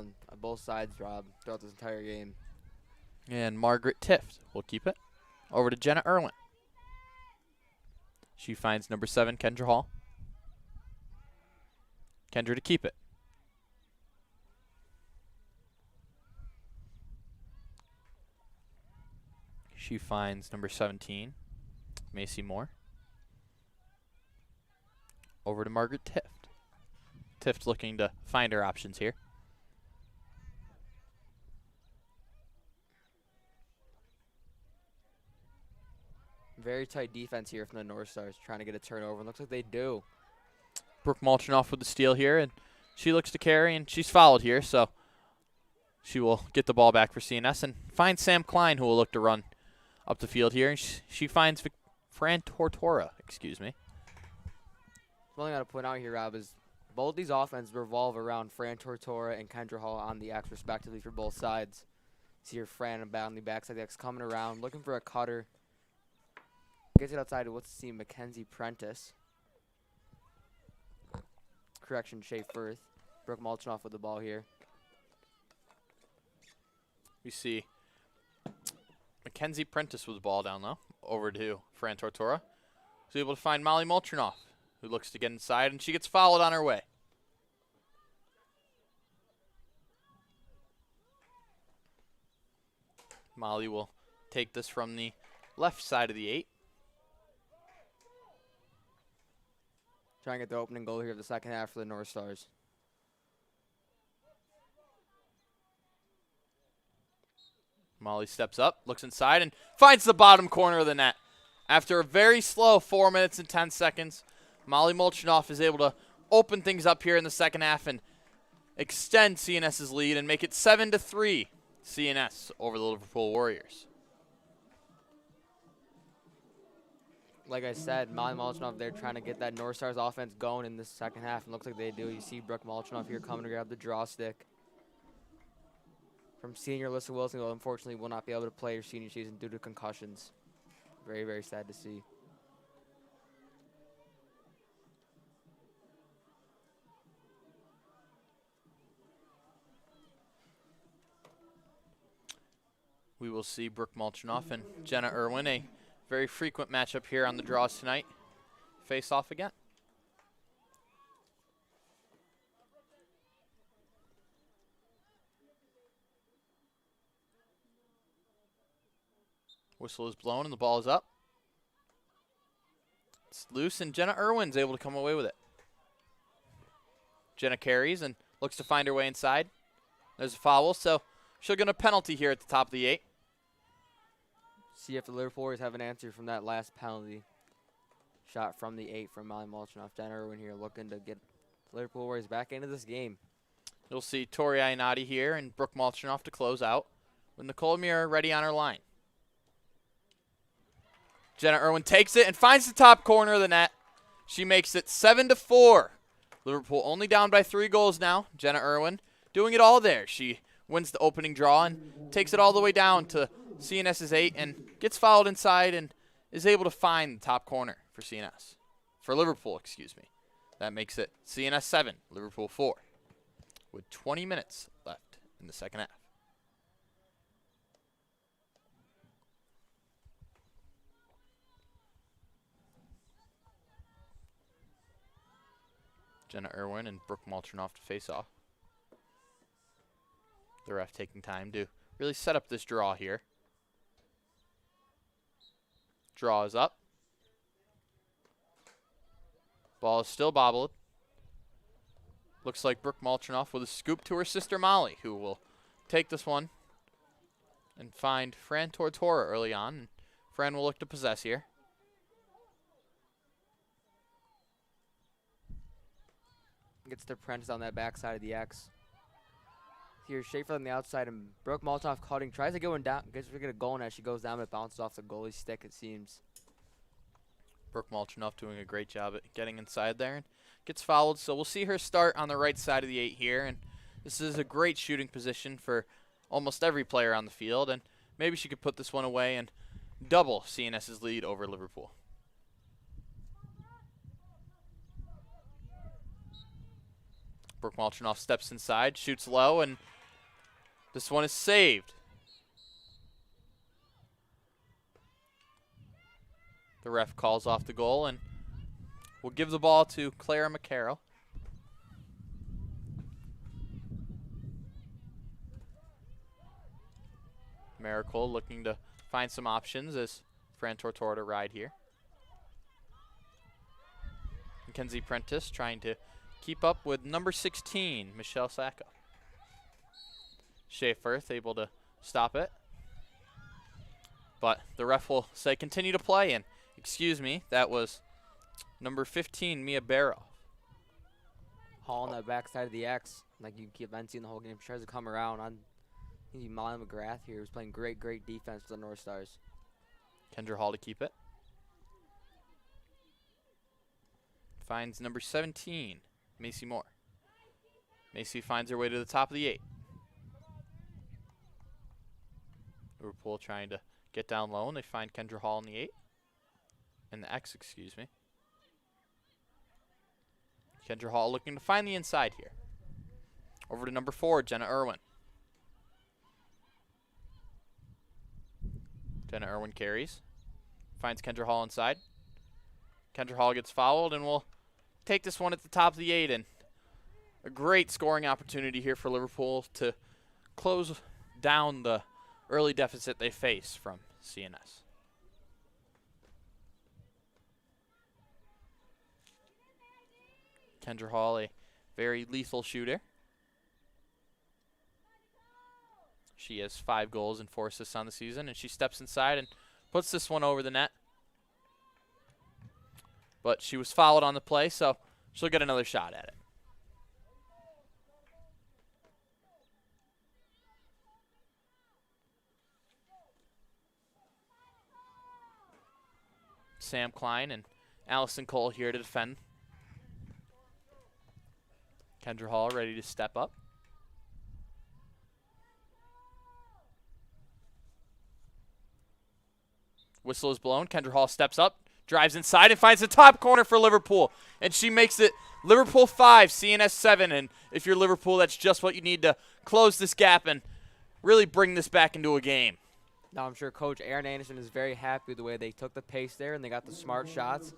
B: Rob, throughout this entire game.
A: And Margaret Tift will keep it. Over to Jenna Irwin. She finds number 7, Kendra Hall. Kendra to keep it. She finds number 17, Macy Moore. Over to Margaret Tift. Tift looking to find her options here.
B: Very tight defense here from the North Stars, trying to get a turnover. Looks like they do.
A: Brooke Molchanoff with the steal here, and she looks to carry, and she's fouled here, so she will get the ball back for CNS and find Sam Klein, who will look to run up the field here, and she finds Fran Tortora, excuse me.
B: One thing I got to point out here, Rob, is both these offenses revolve around Fran Tortora and Kendra Hall on the X, respectively, for both sides. See here Fran on the backside, the X coming around, looking for a cutter. Gets it outside to what's the team, Mackenzie Prentice. Correction, Shea Firth. Brooke Molchanoff with the ball here.
A: We see Mackenzie Prentice with the ball down low. Over to Fran Tortora. She's able to find Molly Molchanoff, who looks to get inside, and she gets fouled on her way. Molly will take this from the left side of the 8.
B: Trying to get the opening goal here of the second half for the North Stars.
A: Molly steps up, looks inside, and finds the bottom corner of the net. After a very slow 4 minutes and 10 seconds, Molly Molchanoff is able to open things up here in the second half and extend CNS's lead and make it 7-3 CNS over the Liverpool Warriors.
B: like I said, Molly Molchanov, they're trying to get that North Stars offense going in this second half, and looks like they do. You see Brooke Molchanov here coming to grab the draw stick from senior Alyssa Wilson, who unfortunately will not be able to play her senior season due to concussions. Very, very sad to see.
A: We will see Brooke Molchanov and Jenna Irwin, a very frequent matchup here on the draws tonight, face off again. Whistle is blown and the ball is up. It's loose and Jenna Irwin's able to come away with it. Jenna carries and looks to find her way inside. There's a foul, so she'll get a penalty here at the top of the 8.
B: See if the Liverpool Warriors have an answer from that last penalty shot from the 8 from Molly Molchanov. Jenna Irwin here looking to get the Liverpool Warriors back into this game.
A: You'll see Tori Ionati here and Brooke Molchanov to close out with Nicole Muir ready on her line. Jenna Irwin takes it and finds the top corner of the net. She makes it 7-4. Liverpool only down by 3 goals now. Jenna Irwin doing it all there. She wins the opening draw and takes it all the way down to CNS's 8 and gets fouled inside and is able to find the top corner for CNS. For Liverpool, excuse me. That makes it CNS 7, Liverpool 4, with 20 minutes left in the second half. Jenna Irwin and Brooke Molchanov to face off. The ref taking time to really set up this draw here. Draw is up. Ball is still bobbled. Looks like Brooke Molchanov with a scoop to her sister Molly, who will take this one and find Fran Tortora early on. And Fran will look to possess here.
B: Gets the Prentice on that backside of the X. Here's Schaefer on the outside, and Brooke Molchanov cutting, tries to go in down, gets to get a goal, and as she goes down, it bounces off the goalie's stick, it seems.
A: Brooke Molchanov doing a great job at getting inside there and gets fouled, so we'll see her start on the right side of the 8 here, and this is a great shooting position for almost every player on the field, and maybe she could put this one away and double CNS's lead over Liverpool. Brooke Molchanov steps inside, shoots low, and this one is saved. The ref calls off the goal and will give the ball to Clara McCarroll. Miracle looking to find some options as Fran Tortora to ride here. Mackenzie Prentice trying to keep up with number 16, Michelle Sacco. Schaeferth able to stop it. But the ref will say continue to play, and excuse me, that was number 15, Mia Barrow.
B: Hall on that backside of the X, like you keep on seeing the whole game. She tries to come around on Molly Mcgrath here, who's playing great defense for the North Stars.
A: Kendra Hall to keep it. Finds number 17, Macy Moore. Macy finds her way to the top of the 8. Liverpool trying to get down low, and they find Kendra Hall in the 8. In the X, excuse me. Kendra Hall looking to find the inside here. Over to number 4, Jenna Irwin. Jenna Irwin carries. Finds Kendra Hall inside. Kendra Hall gets fouled and will take this one at the top of the 8. And a great scoring opportunity here for Liverpool to close down the early deficit they face from CNS. Kendra Hall, a very lethal shooter. She has 5 goals and 4 assists on the season, and she steps inside and puts this one over the net. But she was fouled on the play, so she'll get another shot at it. Sam Klein and Allison Cole here to defend. Kendra Hall ready to step up. Whistle is blown. Kendra Hall steps up, drives inside, and finds the top corner for Liverpool. And she makes it Liverpool 5, CNS 7. And if you're Liverpool, that's just what you need to close this gap and really bring this back into a game.
B: Now I'm sure Coach Aaron Anderson is very happy with the way they took the pace there and they got the smart shots.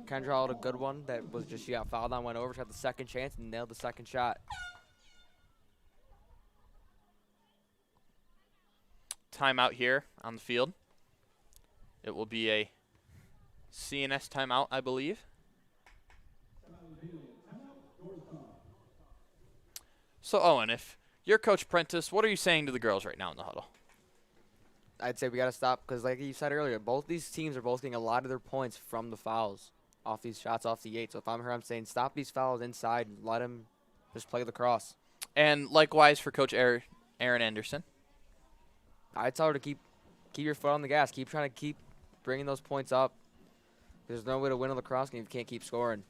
B: Kendra Hall had a good one that was just she got fouled on, went over, she had the second chance, and nailed the second shot.
A: Timeout here on the field. It will be a CNS timeout, I believe. So, Owen, if you're Coach Prentice, what are you saying to the girls right now in the huddle?
B: I'd say we got to stop because, like you said earlier, both these teams are both getting a lot of their points from the fouls off these shots off the 8. So if I'm her, I'm saying stop these fouls inside and let them just play the cross.
A: And likewise for Coach Aaron Anderson.
B: I'd tell her to keep your foot on the gas. Keep trying to keep bringing those points up. There's no way to win a lacrosse game if you can't keep scoring.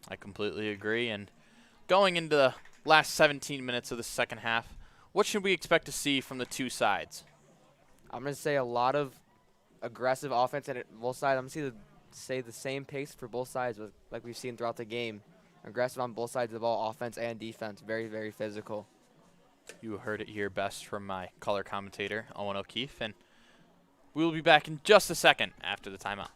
A: I completely agree. And going into the last 17 minutes of the second half, what should we expect to see from the two sides?
B: I'm going to say a lot of aggressive offense at both sides. I'm going to say the same pace for both sides like we've seen throughout the game. Aggressive on both sides of the ball, offense and defense. Very, very physical.
A: You heard it here best from my color commentator, Owen O'Keefe. And we will be back in just a second after the timeout.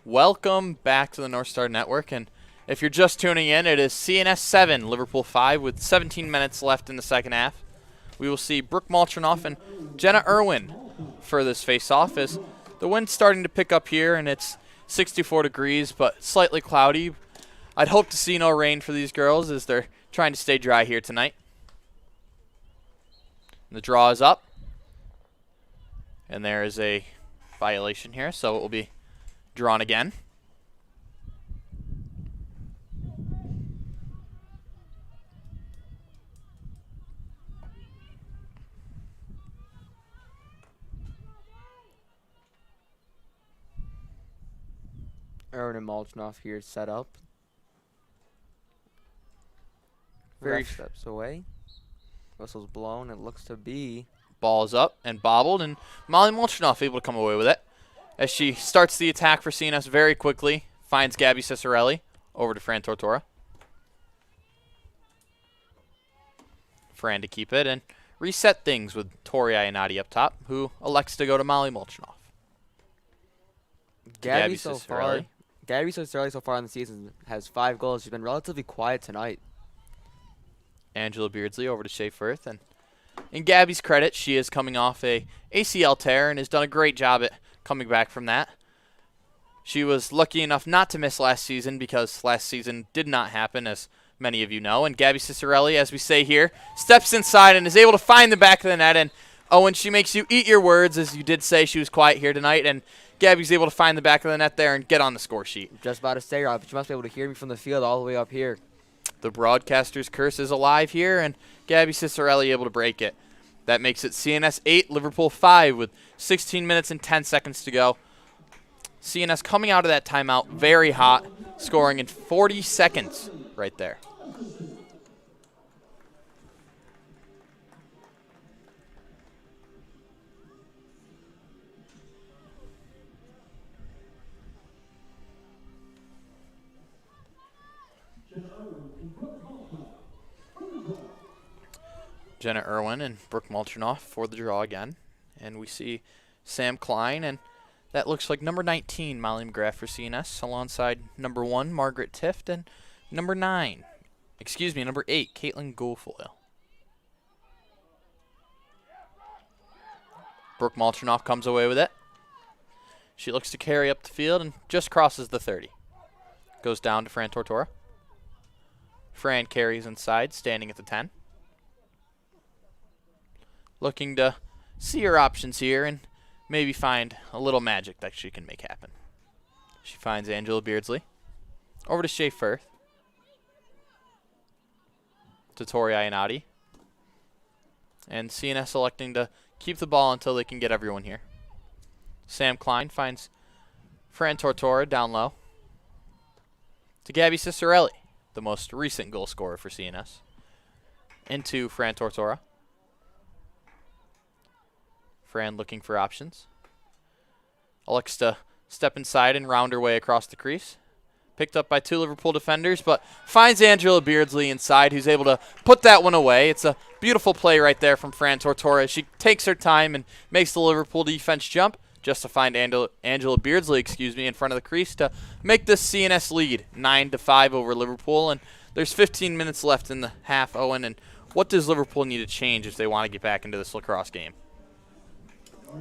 A: Welcome back to the North Star Network, and if you're just tuning in, it is CNS 7, Liverpool 5, with 17 minutes left in the second half. We will see Brooke Malchinoff and Jenna Irwin for this face-off as the wind's starting to pick up here, and it's 64 degrees, but slightly cloudy. I'd hope to see no rain for these girls as they're trying to stay dry here tonight. The draw is up, and there is a violation here, so it will be drawn again.
B: Irwin and Malchinoff here set up.
A: Very
B: Ref steps away. Whistle's blown. It looks to be.
A: Ball is up and bobbled, and Molly Malchinoff able to come away with it as she starts the attack for CNS very quickly. Finds Gabby Cicerelli over to Fran Tortora. Fran to keep it and reset things with Tori Ionati up top, who elects to go to Molly Malchinoff.
B: Gabby Cicerelli so far in the season has 5 goals. She's been relatively quiet tonight.
A: Angela Beardsley over to Shea Firth, and in Gabby's credit, she is coming off a ACL tear and has done a great job at coming back from that. She was lucky enough not to miss last season because last season did not happen, as many of you know. And Gabby Cicerelli, as we say here, steps inside and is able to find the back of the net. And Owen, she makes you eat your words, as you did say she was quiet here tonight. And Gabby's able to find the back of the net there and get on the score sheet.
B: Just about to say, Rob, but you must be able to hear me from the field all the way up here.
A: The broadcaster's curse is alive here, and Gabby Cicerelli able to break it. That makes it CNS 8, Liverpool 5 with 16 minutes and 10 seconds to go. CNS coming out of that timeout very hot, scoring in 40 seconds right there. Jenna Irwin and Brooke Malchernoff for the draw again. And we see Sam Klein, and that looks like number 19, Molly Mcgrath for CNS, alongside number 1, Margaret Tift, and number 8, Caitlin Guilfoyle. Brooke Malchernoff comes away with it. She looks to carry up the field and just crosses the 30. Goes down to Fran Tortora. Fran carries inside, standing at the 10. Looking to see her options here and maybe find a little magic that she can make happen. She finds Angela Beardsley. Over to Shea Firth. To Tori Iannotti. And CNS electing to keep the ball until they can get everyone here. Sam Klein finds Fran Tortora down low. To Gabby Cicerelli, the most recent goal scorer for CNS. Into Fran Tortora. Fran looking for options. Elects to step inside and round her way across the crease. Picked up by 2 Liverpool defenders, but finds Angela Beardsley inside, who's able to put that one away. It's a beautiful play right there from Fran Tortora. She takes her time and makes the Liverpool defense jump just to find Angela Beardsley, in front of the crease to make this CNS lead 9-5 over Liverpool. And there's 15 minutes left in the half, Owen. And what does Liverpool need to change if they want to get back into this lacrosse game?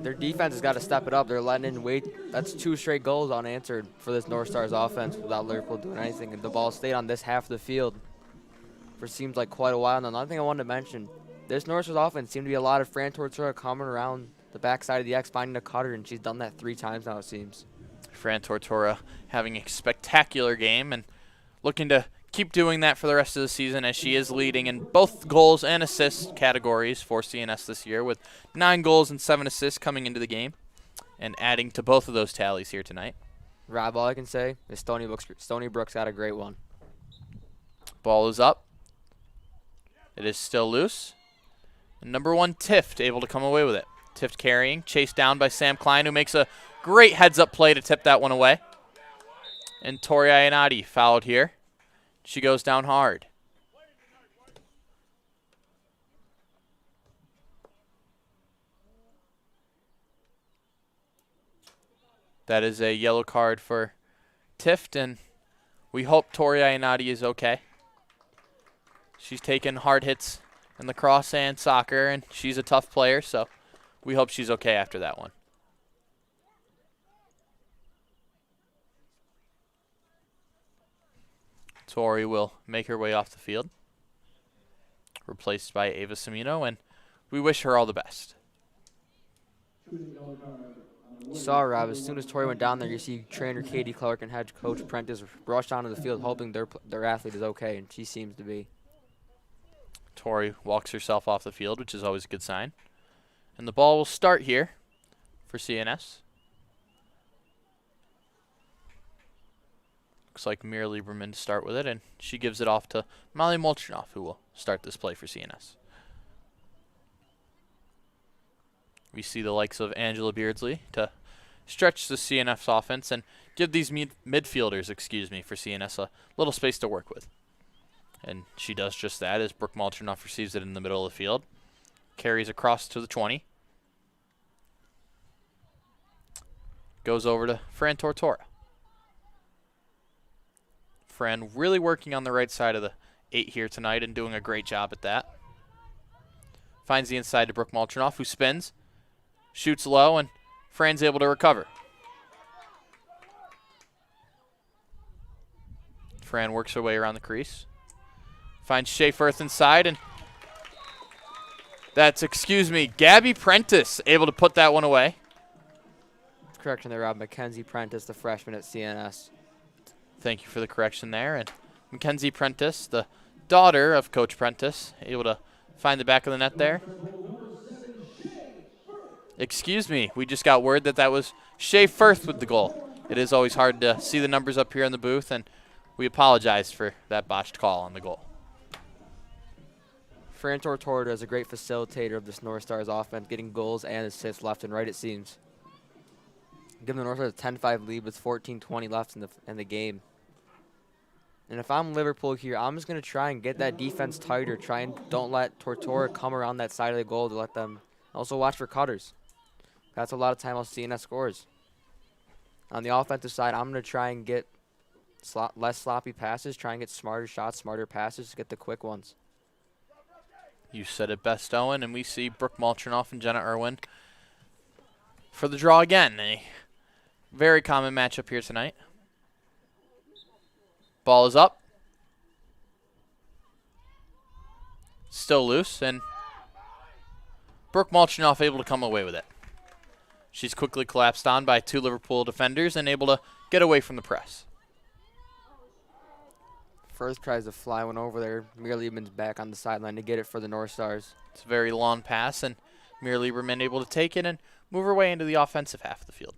B: Their defense has got to step it up. They're letting in that's 2 straight goals unanswered for this North Stars offense without Liverpool doing anything. And the ball stayed on this half of the field for seems like quite a while. And another thing I wanted to mention, this North Stars offense seemed to be a lot of Fran Tortora coming around the backside of the X, finding a cutter, and she's done that 3 times now, it seems.
A: Fran Tortora having a spectacular game and looking to keep doing that for the rest of the season, as she is leading in both goals and assists categories for CNS this year, with 9 goals and 7 assists coming into the game and adding to both of those tallies here tonight.
B: Rob, all I can say is Stony Brook's got a great one.
A: Ball is up. It is still loose. And number 1, Tift, able to come away with it. Tift carrying, chased down by Sam Klein, who makes a great heads-up play to tip that one away. And Tori Iannotti fouled here. She goes down hard. That is a yellow card for Tift, and we hope Tori Iannotti is okay. She's taken hard hits in lacrosse and soccer, and she's a tough player, so we hope she's okay after that one. Tori will make her way off the field, replaced by Ava Semino, and we wish her all the best.
B: You saw, Rob, as soon as Tori went down there, you see trainer Katie Clark and head coach Prentice rush onto the field hoping their athlete is okay, and she seems to be.
A: Tori walks herself off the field, which is always a good sign. And the ball will start here for CNS. Looks like Mira Lieberman to start with it, and she gives it off to Molly Malchernoff, who will start this play for CNS. We see the likes of Angela Beardsley to stretch the CNS offense and give these midfielders, for CNS a little space to work with. And she does just that as Brooke Malchernoff receives it in the middle of the field. Carries across to the 20. Goes over to Fran Tortora. Fran really working on the right side of the 8 here tonight and doing a great job at that. Finds the inside to Brooke Malchernoff, who spins, shoots low, and Fran's able to recover. Fran works her way around the crease. Finds Shea Firth inside, and that's, Gabby Prentice able to put that one away.
B: Correction there, Rob. Mackenzie Prentice, the freshman at CNS.
A: Thank you for the correction there. And Mackenzie Prentice, the daughter of Coach Prentice, able to find the back of the net there. Excuse me, we just got word that was Shea Firth with the goal. It is always hard to see the numbers up here in the booth, and we apologize for that botched call on the goal.
B: Fran Tortora is a great facilitator of this North Stars offense, getting goals and assists left and right, it seems. Giving the North Stars a 10-5 lead with 14:20 left in the game. And if I'm Liverpool here, I'm just going to try and get that defense tighter. Try and don't let Tortora come around that side of the goal to let them also watch for cutters. That's a lot of time I'll see in that scores. On the offensive side, I'm going to try and get less sloppy passes, try and get smarter shots, smarter passes to get the quick ones.
A: You said it best, Owen, and we see Brooke Malchinoff and Jenna Irwin for the draw again. A very common matchup here tonight. Ball is up. Still loose, and Brooke Malchinoff able to come away with it. She's quickly collapsed on by 2 Liverpool defenders and able to get away from the press.
B: First tries to fly one over there. Mir Lieberman's back on the sideline to get it for the North Stars.
A: It's a very long pass, and Mir Lieberman able to take it and move her way into the offensive half of the field.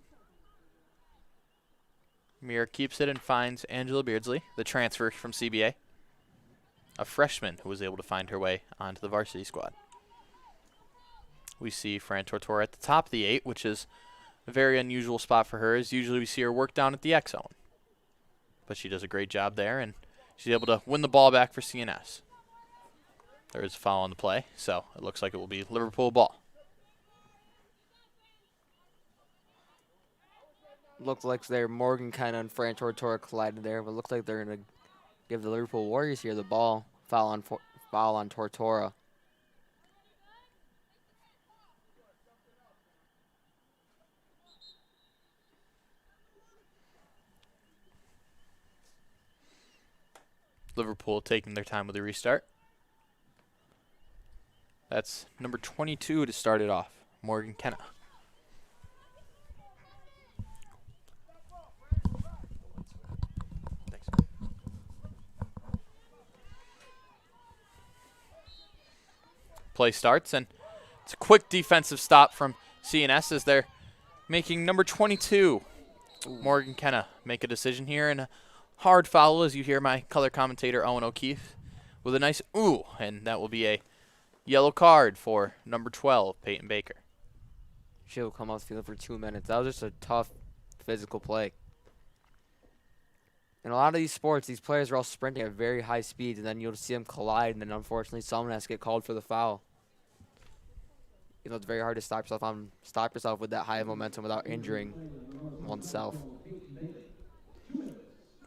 A: Mir keeps it and finds Angela Beardsley, the transfer from CBA, a freshman who was able to find her way onto the varsity squad. We see Fran Tortora at the top of the 8, which is a very unusual spot for her, as usually we see her work down at the X zone. But she does a great job there, and she's able to win the ball back for CNS. There is a foul on the play, so it looks like it will be Liverpool ball.
B: Looks like Morgan kind of and Fran Tortora collided there, but looks like they're going to give the Liverpool Warriors here the ball. Foul on Tortora.
A: Liverpool taking their time with the restart. That's number 22 to start it off, Morgan Kenna. Thanks. Play starts, and it's a quick defensive stop from CNS as they're making number 22, Morgan Kenna, make a decision here, and a hard foul as you hear my color commentator Owen O'Keefe with a nice ooh, and that will be a yellow card for number 12, Peyton Baker.
B: She'll come off the field for 2 minutes. That was just a tough physical play. In a lot of these sports, these players are all sprinting at very high speeds, and then you'll see them collide, and then unfortunately someone has to get called for the foul. You know, it's very hard to stop yourself with that high momentum without injuring oneself.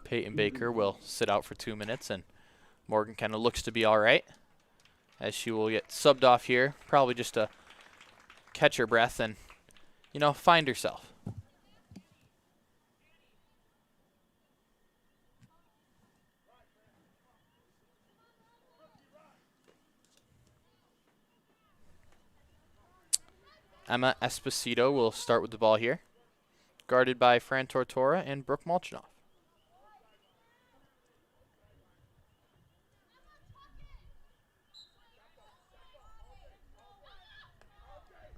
A: Peyton Baker will sit out for 2 minutes, and Morgan kind of looks to be all right, as she will get subbed off here, probably just to catch her breath and, you know, find herself. Emma Esposito will start with the ball here, guarded by Fran Tortora and Brooke Malchinoff.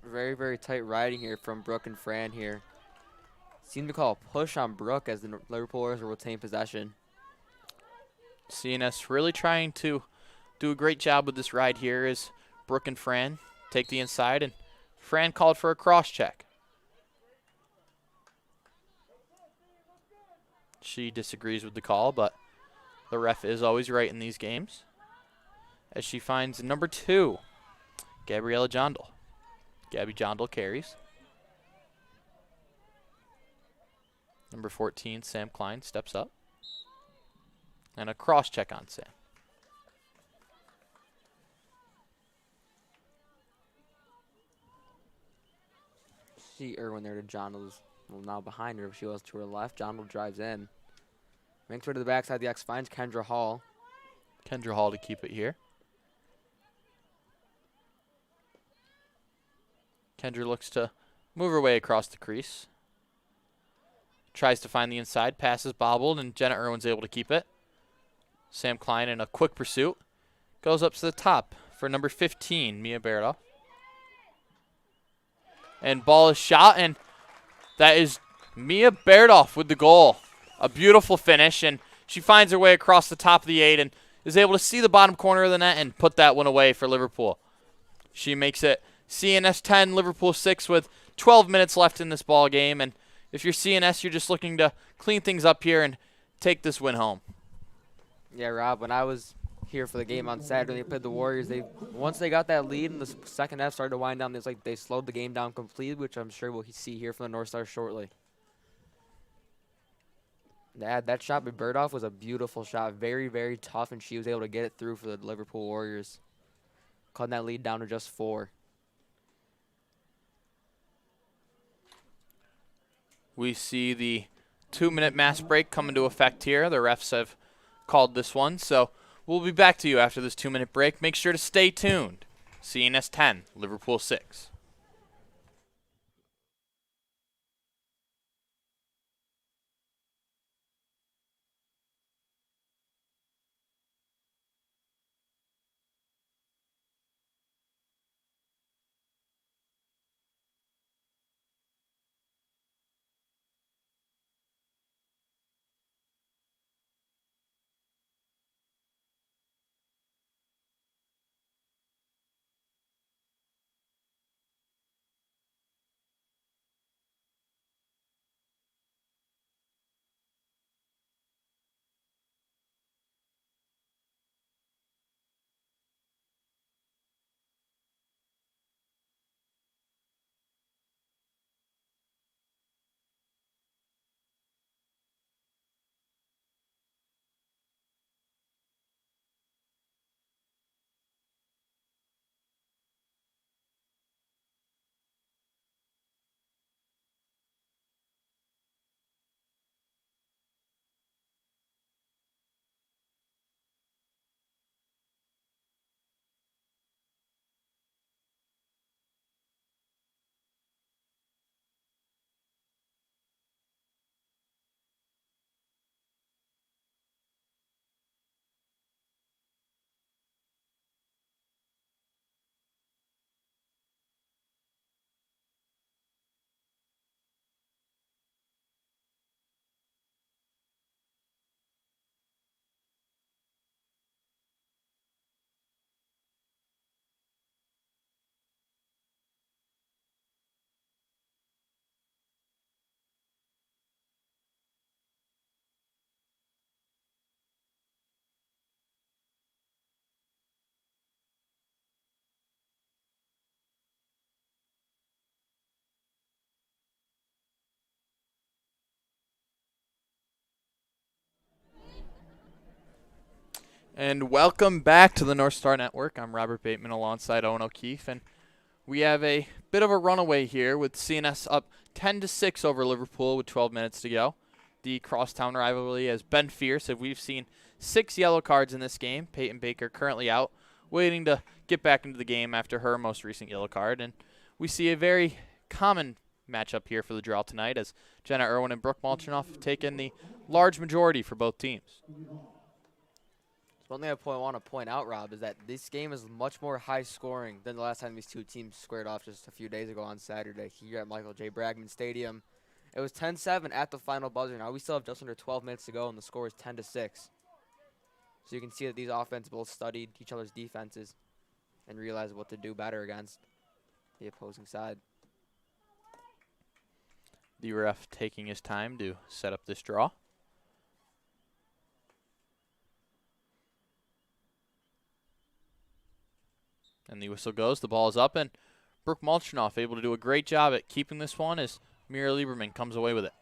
B: Very, very tight riding here from Brooke and Fran here. Seem to call a push on Brooke as the Liverpool Warriors will retain possession.
A: CNS really trying to do a great job with this ride here as Brooke and Fran take the inside, and Fran called for a cross check. She disagrees with the call, but the ref is always right in these games, as she finds number 2, Gabriella Jondal. Gabby Jondal carries. Number 14, Sam Klein, steps up. And a cross check on Sam.
B: See Irwin there to Jondal's now behind her. She was to her left. Jondal drives in. Makes way to the backside. The X finds Kendra Hall.
A: Kendra Hall to keep it here. Kendra looks to move her way across the crease. Tries to find the inside. Passes bobbled, and Jenna Irwin's able to keep it. Sam Klein in a quick pursuit. Goes up to the top for number 15, Mia Baroff. And ball is shot, and that is Mia Bairdoff with the goal. A beautiful finish, and she finds her way across the top of the 8 and is able to see the bottom corner of the net and put that one away for Liverpool. She makes it CNS 10, Liverpool 6 with 12 minutes left in this ball game. And if you're CNS, you're just looking to clean things up here and take this win home.
B: Yeah, Rob, when I was here for the game on Saturday, they played the Warriors. Once they got that lead in the second half, started to wind down. It's like they slowed the game down completely, which I'm sure we'll see here from the North Stars shortly. That shot by Bairdoff was a beautiful shot, very, very tough, and she was able to get it through for the Liverpool Warriors, cutting that lead down to just 4.
A: We see the 2-minute mass break come into effect here. The refs have called this one, so we'll be back to you after this 2-minute break. Make sure to stay tuned. CNS 10, Liverpool 6. And welcome back to the North Star Network. I'm Robert Bateman alongside Owen O'Keefe, and we have a bit of a runaway here with CNS up 10-6 over Liverpool with 12 minutes to go. The crosstown rivalry has been fierce, as we've seen 6 yellow cards in this game. Peyton Baker currently out, waiting to get back into the game after her most recent yellow card. And we see a very common matchup here for the draw tonight, as Jenna, Irwin, and Brooke Molchanoff have taken the large majority for both teams.
B: One thing I want to point out, Rob, is that this game is much more high-scoring than the last time these two teams squared off just a few days ago on Saturday here at Michael J. Bragman Stadium. It was 10-7 at the final buzzer. Now we still have just under 12 minutes to go, and the score is 10-6. So you can see that these offenses both studied each other's defenses and realized what to do better against the opposing side.
A: The ref taking his time to set up this draw. And the whistle goes, the ball is up, and Brooke Molchanoff able to do a great job at keeping this one as Mira Lieberman comes away with it.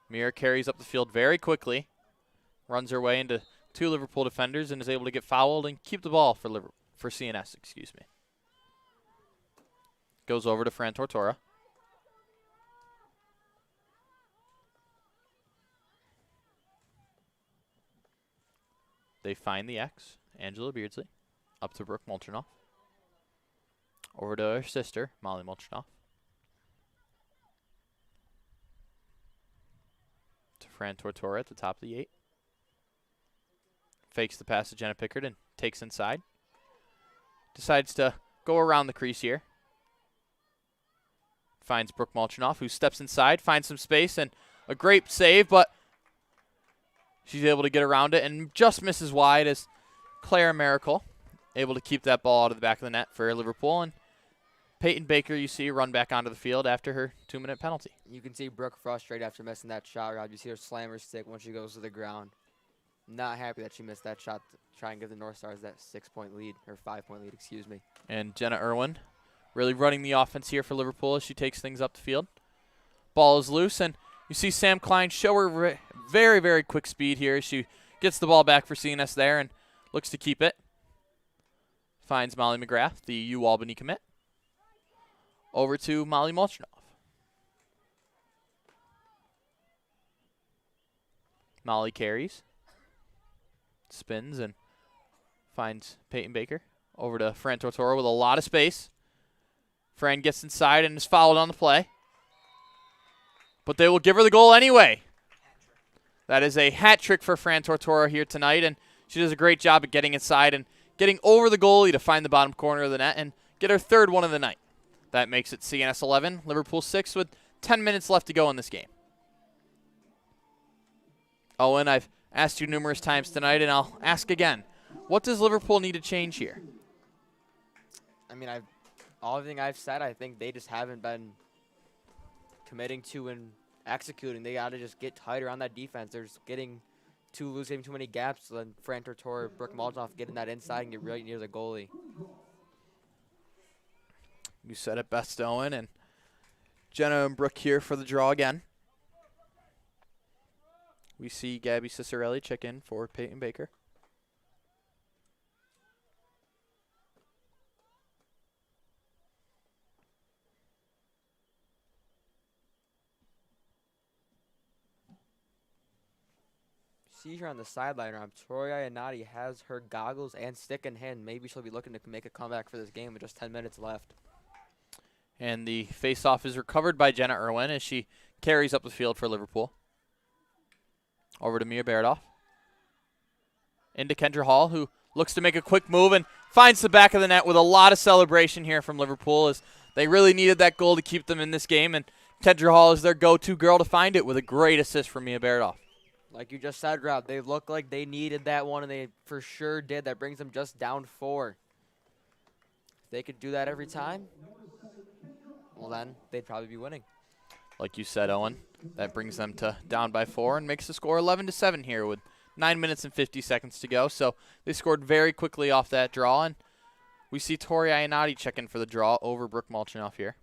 A: Mira carries up the field very quickly, runs her way into 2 Liverpool defenders, and is able to get fouled and keep the ball for CNS, excuse me. Goes over to Fran Tortora. They find the X, Angela Beardsley. Up to Brooke Molchanoff. Over to her sister, Molly Molchanoff. To Fran Tortora at the top of the 8. Fakes the pass to Jenna Pickard and takes inside. Decides to go around the crease here. finds Brooke Molchanoff, who steps inside, finds some space, and a great save, but she's able to get around it and just misses wide as Claire Miracle able to keep that ball out of the back of the net for Liverpool. And Peyton Baker, you see, run back onto the field after her 2-minute penalty.
B: You can see Brooke frustrated after missing that shot, Rob. You see her slam her stick when she goes to the ground. Not happy that she missed that shot to try and give the North Stars that 6-point lead, or 5-point lead, excuse me.
A: And Jenna Irwin really running the offense here for Liverpool as she takes things up the field. Ball is loose, and you see Sam Klein show her very, very quick speed here as she gets the ball back for CNS there and looks to keep it. Finds Molly Mcgrath, the U Albany commit. Over to Molly Molchanoff. Molly carries. Spins and finds Peyton Baker. Over to Fran Tortora with a lot of space. Fran gets inside and is fouled on the play. But they will give her the goal anyway. That is a hat trick for Fran Tortora here tonight, and she does a great job at getting inside and getting over the goalie to find the bottom corner of the net and get her third one of the night. That makes it CNS 11, Liverpool 6 with 10 minutes left to go in this game. Owen, I've asked you numerous times tonight, and I'll ask again. What does Liverpool need to change here?
B: I mean, everything I've said, I think they just haven't been committing to and executing. They got to just get tighter on that defense. They're just getting losing too many gaps. So then Fran Tortora, Brooke Molchanoff getting that inside and get right near the goalie.
A: You said it best, Owen, and Jenna and Brooke here for the draw again. We see Gabby Cicerelli check in for Peyton Baker.
B: See her on the sideline. Tortora Yanati has her goggles and stick in hand. Maybe she'll be looking to make a comeback for this game with just 10 minutes left.
A: And the face-off is recovered by Jenna Irwin as she carries up the field for Liverpool. Over to Mia Berdoff. Into Kendra Hall, who looks to make a quick move and finds the back of the net with a lot of celebration here from Liverpool as they really needed that goal to keep them in this game. And Kendra Hall is their go-to girl to find it with a great assist from Mia Berdoff.
B: Like you just said, Rob, they look like they needed that one, and they for sure did. That brings them just down 4. If they could do that every time, well, then they'd probably be winning.
A: Like you said, Owen, that brings them to down by 4 and makes the score 11-7 here with 9 minutes and 50 seconds to go. So they scored very quickly off that draw, and we see Tori Ayanati check in for the draw over Brooke Molchanoff here.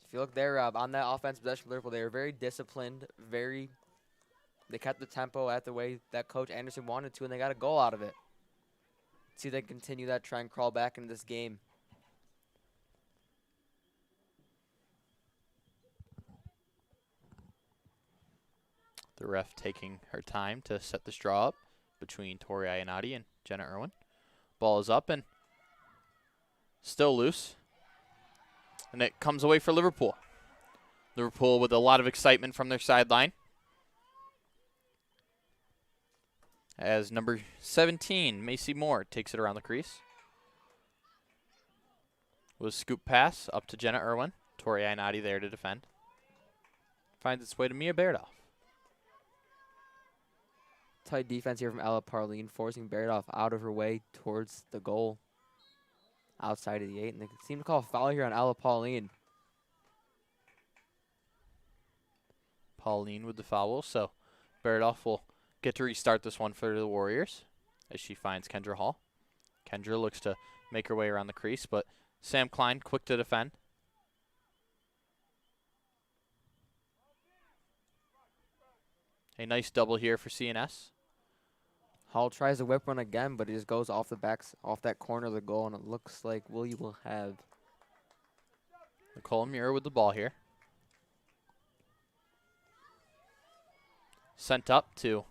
B: If you look there, Rob, on that offensive possession for Liverpool, they were very disciplined, they kept the tempo at the way that Coach Anderson wanted to, and they got a goal out of it. See if they can continue that, try and crawl back into this game.
A: The ref taking her time to set this draw up between Tori Ayanati and Jenna Irwin. Ball is up and still loose. And it comes away for Liverpool. Liverpool with a lot of excitement from their sideline. As number 17, Macy Moore, takes it around the crease. With a scoop pass up to Jenna Irwin. Tori Ayanati there to defend. Finds its way to Mia Berdoff.
B: Tight defense here from Ella Parleen, forcing Berdoff out of her way towards the goal. Outside of the 8, and they seem to call a foul here on Ella Pauline.
A: Pauline with the foul, so Berdoff will get to restart this one for the Warriors as she finds Kendra Hall. Kendra looks to make her way around the crease, but Sam Klein quick to defend. A nice double here for CNS.
B: Hall tries to whip one again, but it just goes off that corner of the goal, and it looks like Willie will have
A: Nicole Muir with the ball here. Sent up to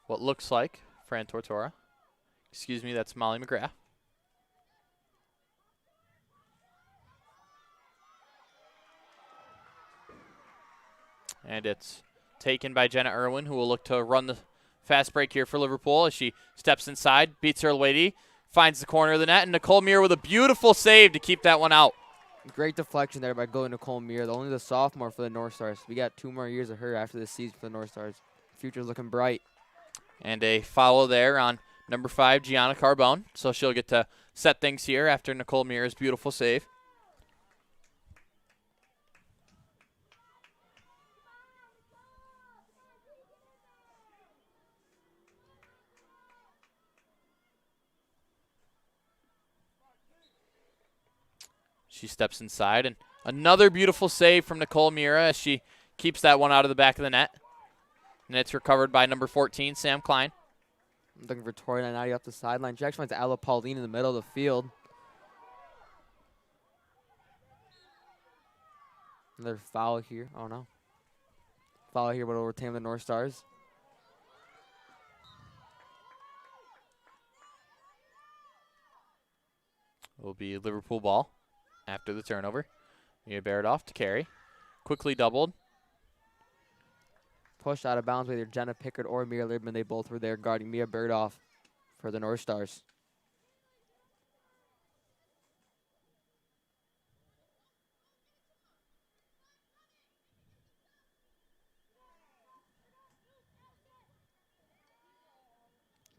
A: what looks like Fran Tortora. Excuse me, that's Molly Mcgrath. And it's taken by Jenna Irwin, who will look to run the fast break here for Liverpool as she steps inside, beats her lady, finds the corner of the net, and Nicole Muir with a beautiful save to keep that one out.
B: Great deflection there by going Nicole Muir, only the sophomore for the North Stars. We got 2 more years of her after this season for the North Stars. Future's looking bright.
A: And a foul there on number 5, Gianna Carbone. So she'll get to set things here after Nicole Muir's beautiful save. She steps inside, and another beautiful save from Nicole Mira as she keeps that one out of the back of the net. And it's recovered by number 14, Sam Klein.
B: Looking for Tori Naniati up the sideline. She actually finds Ella Pauline in the middle of the field. Another foul here. Oh, no. Foul here, but it'll retain the North Stars.
A: Will be Liverpool ball after the turnover. Mia Barodoff to carry. Quickly doubled.
B: Pushed out of bounds by either Jenna Pickard or Mia Liebman. They both were there guarding Mia Barodoff for the North Stars.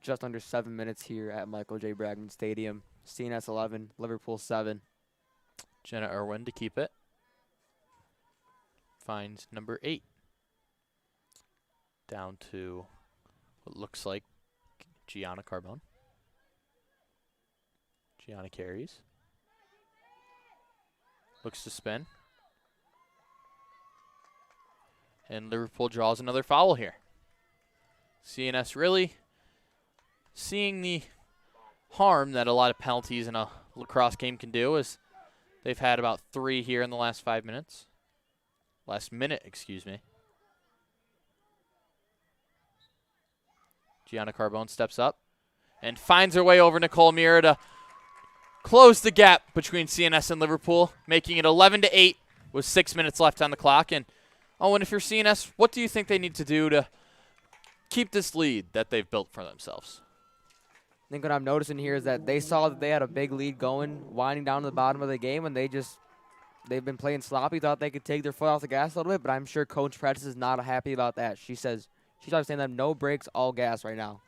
B: Just under 7 minutes here at Michael J. Bragman Stadium. CNS 11, Liverpool 7.
A: Jenna Irwin to keep it. Finds number 8. Down to what looks like Gianna Carbone. Gianna carries. Looks to spin. And Liverpool draws another foul here. CNS really seeing the harm that a lot of penalties in a lacrosse game can do, as they've had about 3 here in the last 5 minutes. Last minute, excuse me. Gianna Carbone steps up and finds her way over Nicole Mira to close the gap between CNS and Liverpool, making it 11-8 with 6 minutes left on the clock. And Owen, if you're CNS, what do you think they need to do to keep this lead that they've built for themselves?
B: I think what I'm noticing here is that they saw that they had a big lead going, winding down to the bottom of the game, and they've been playing sloppy, thought they could take their foot off the gas a little bit, but I'm sure Coach Prentice is not happy about that. She's always saying that no breaks, all gas right now.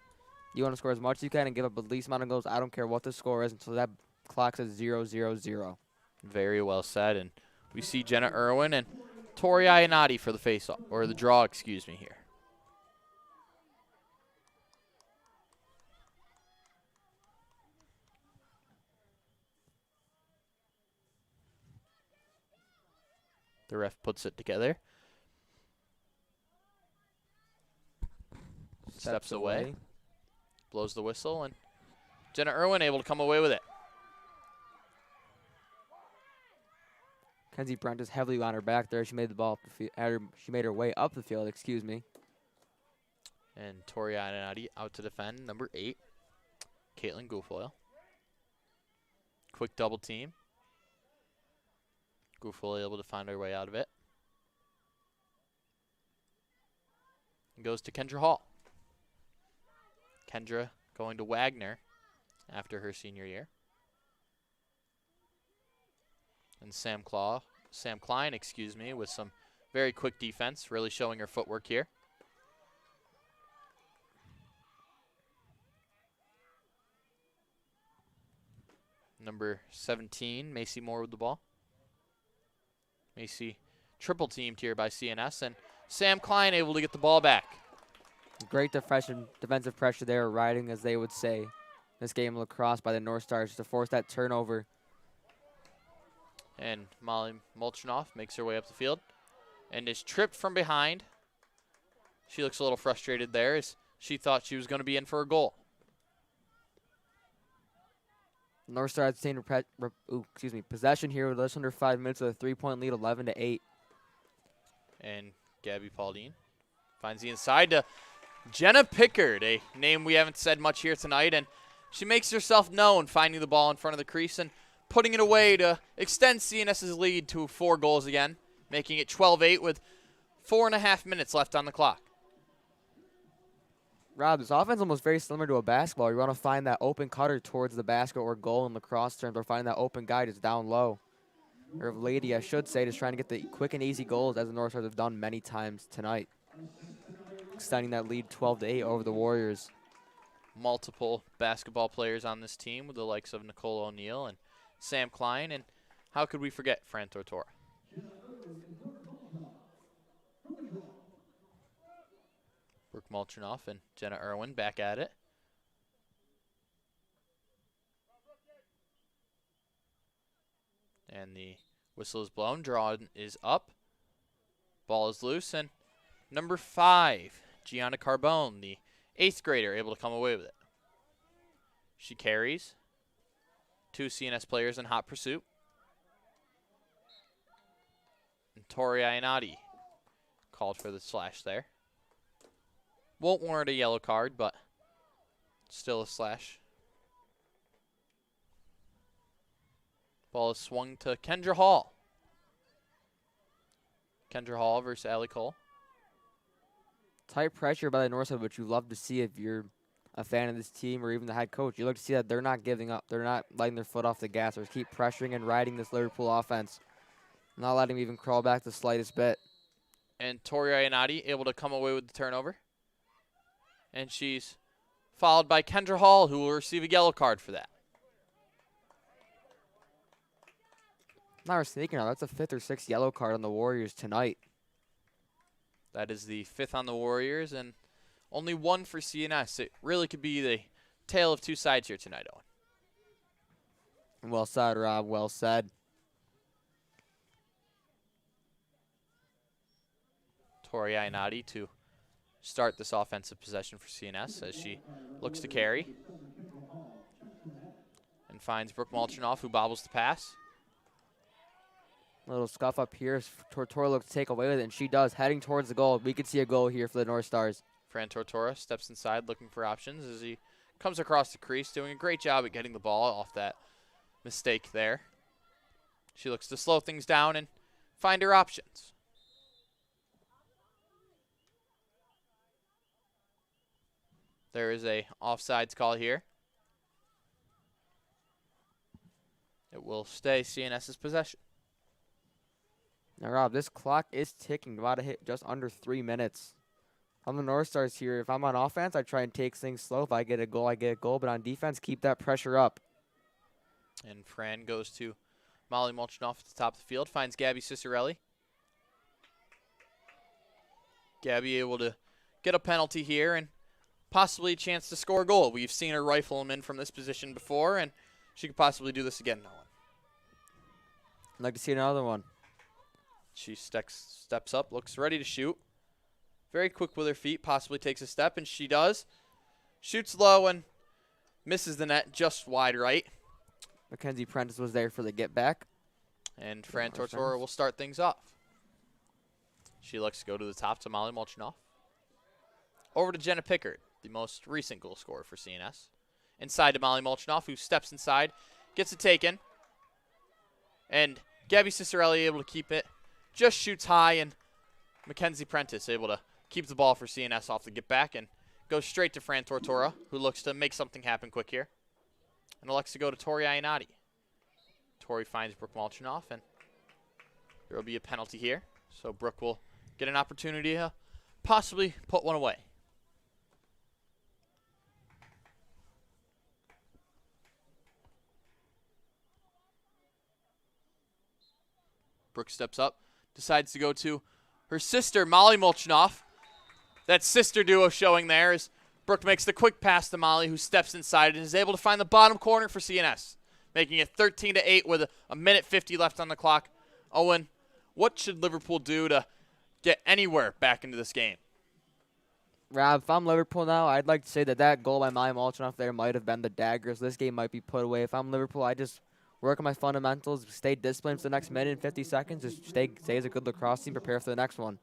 B: You want to score as much as you can and give up the least amount of goals. I don't care what the score is until that clock says 0-0-0.
A: Very well said. And we see Jenna Irwin and Tori Iannotti for the face-off, or the draw, excuse me, here. The ref puts it together. Steps away. Blows the whistle, and Jenna Irwin able to come away with it.
B: Kenzie Brent is heavily on her back there. She made the ball up the field. She made her way up the field, excuse me.
A: And Tori Iannotti out to defend, number 8, Caitlin Guilfoyle. Quick double team. Guilfoyle able to find her way out of it. And goes to Kendra Hall. Kendra going to Wagner after her senior year. And Sam Klein, excuse me, with some very quick defense, really showing her footwork here. Number 17, Macy Moore with the ball. Macy triple teamed here by CNS, and Sam Klein able to get the ball back.
B: Great defensive pressure there, riding, as they would say, this game of lacrosse by the North Stars to force that turnover.
A: And Molly Molchanoff makes her way up the field and is tripped from behind. She looks a little frustrated there as she thought she was going to be in for a goal.
B: North Stars obtained possession here with less under 5 minutes with a 3-point lead, 11-8.
A: And Gabby Pauline finds the inside to Jenna Pickard, a name we haven't said much here tonight, and she makes herself known, finding the ball in front of the crease and putting it away to extend CNS's lead to 4 goals again, making it 12-8 with 4.5 minutes left on the clock.
B: Rob, this offense is almost very similar to a basketball. You want to find that open cutter towards the basket or goal in lacrosse terms, or find that open guy just down low. or lady, I should say, just trying to get the quick and easy goals as the North Stars have done many times tonight, extending that lead 12-8 over the Warriors.
A: Multiple basketball players on this team with the likes of Nicole O'Neill and Sam Klein, and how could we forget Fran Tortora? Brooke Molchanoff and Jenna Irwin back at it. And the whistle is blown. Draw is up. Ball is loose. And number 5, Gianna Carbone, the 8th grader, able to come away with it. She carries. 2 CNS players in hot pursuit. And Tori Iannotti called for the slash there. Won't warrant a yellow card, but still a slash. Ball is swung to Kendra Hall. Kendra Hall versus Allie Cole.
B: Tight pressure by the North Side, which you love to see if you're a fan of this team or even the head coach. You love to see that they're not giving up. They're not letting their foot off the gas. Or keep pressuring and riding this Liverpool offense. Not letting them even crawl back the slightest bit.
A: And Tori Iannotti able to come away with the turnover. And she's followed by Kendra Hall, who will receive a yellow card for that.
B: Not sneaking out. That's a 5th or 6th yellow card on the Warriors tonight.
A: That is the 5th on the Warriors, and only 1 for CNS. It really could be the tale of 2 sides here tonight, Owen.
B: Well said, Rob. Well said.
A: Tori Iannotti to start this offensive possession for CNS as she looks to carry. And finds Brooke Molchanoff, who bobbles the pass.
B: Little scuff up here. Tortora looks to take away with it, and she does, heading towards the goal. We could see a goal here for the North Stars.
A: Fran Tortora steps inside looking for options as he comes across the crease, doing a great job at getting the ball off that mistake there. She looks to slow things down and find her options. There is a offsides call here. It will stay CNS's possession.
B: Now, Rob, this clock is ticking. About to hit just under 3 minutes. I'm the North Stars here. If I'm on offense, I try and take things slow. If I get a goal, I get a goal. But on defense, keep that pressure up.
A: And Fran goes to Molly Molchanoff at the top of the field. Finds Gabby Cicerelli. Gabby able to get a penalty here and possibly a chance to score a goal. We've seen her rifle him in from this position before, and she could possibly do this again, Nolan.
B: I'd like to see another one.
A: She steps up, looks ready to shoot. Very quick with her feet, possibly takes a step, and she does. Shoots low and misses the net just wide right.
B: Mackenzie Prentice was there for the get back.
A: And Fran Tortora will start things off. She looks to go to the top to Molly Molchanoff. Over to Jenna Pickard, the most recent goal scorer for CNS. Inside to Molly Molchanoff, who steps inside, gets it taken. And Gabby Cicerelli able to keep it. Just shoots high, and Mackenzie Prentice able to keep the ball for CNS off the get back and goes straight to Fran Tortora, who looks to make something happen quick here. And elects to go to Tori Iannotti. Tori finds Brooke Molchanoff, and there will be a penalty here. So Brooke will get an opportunity to possibly put one away. Brooke steps up, decides to go to her sister, Molly Molchanoff. That sister duo showing there as Brooke makes the quick pass to Molly, who steps inside and is able to find the bottom corner for CNS, making it 13-8 with a minute 50 left on the clock. Owen, what should Liverpool do to get anywhere back into this game?
B: Rob, if I'm Liverpool now, I'd like to say that goal by Molly Molchanoff there might have been the daggers. This game might be put away. If I'm Liverpool, I just work on my fundamentals, stay disciplined for the next minute and 50 seconds, just stay as a good lacrosse team, prepare for the next one.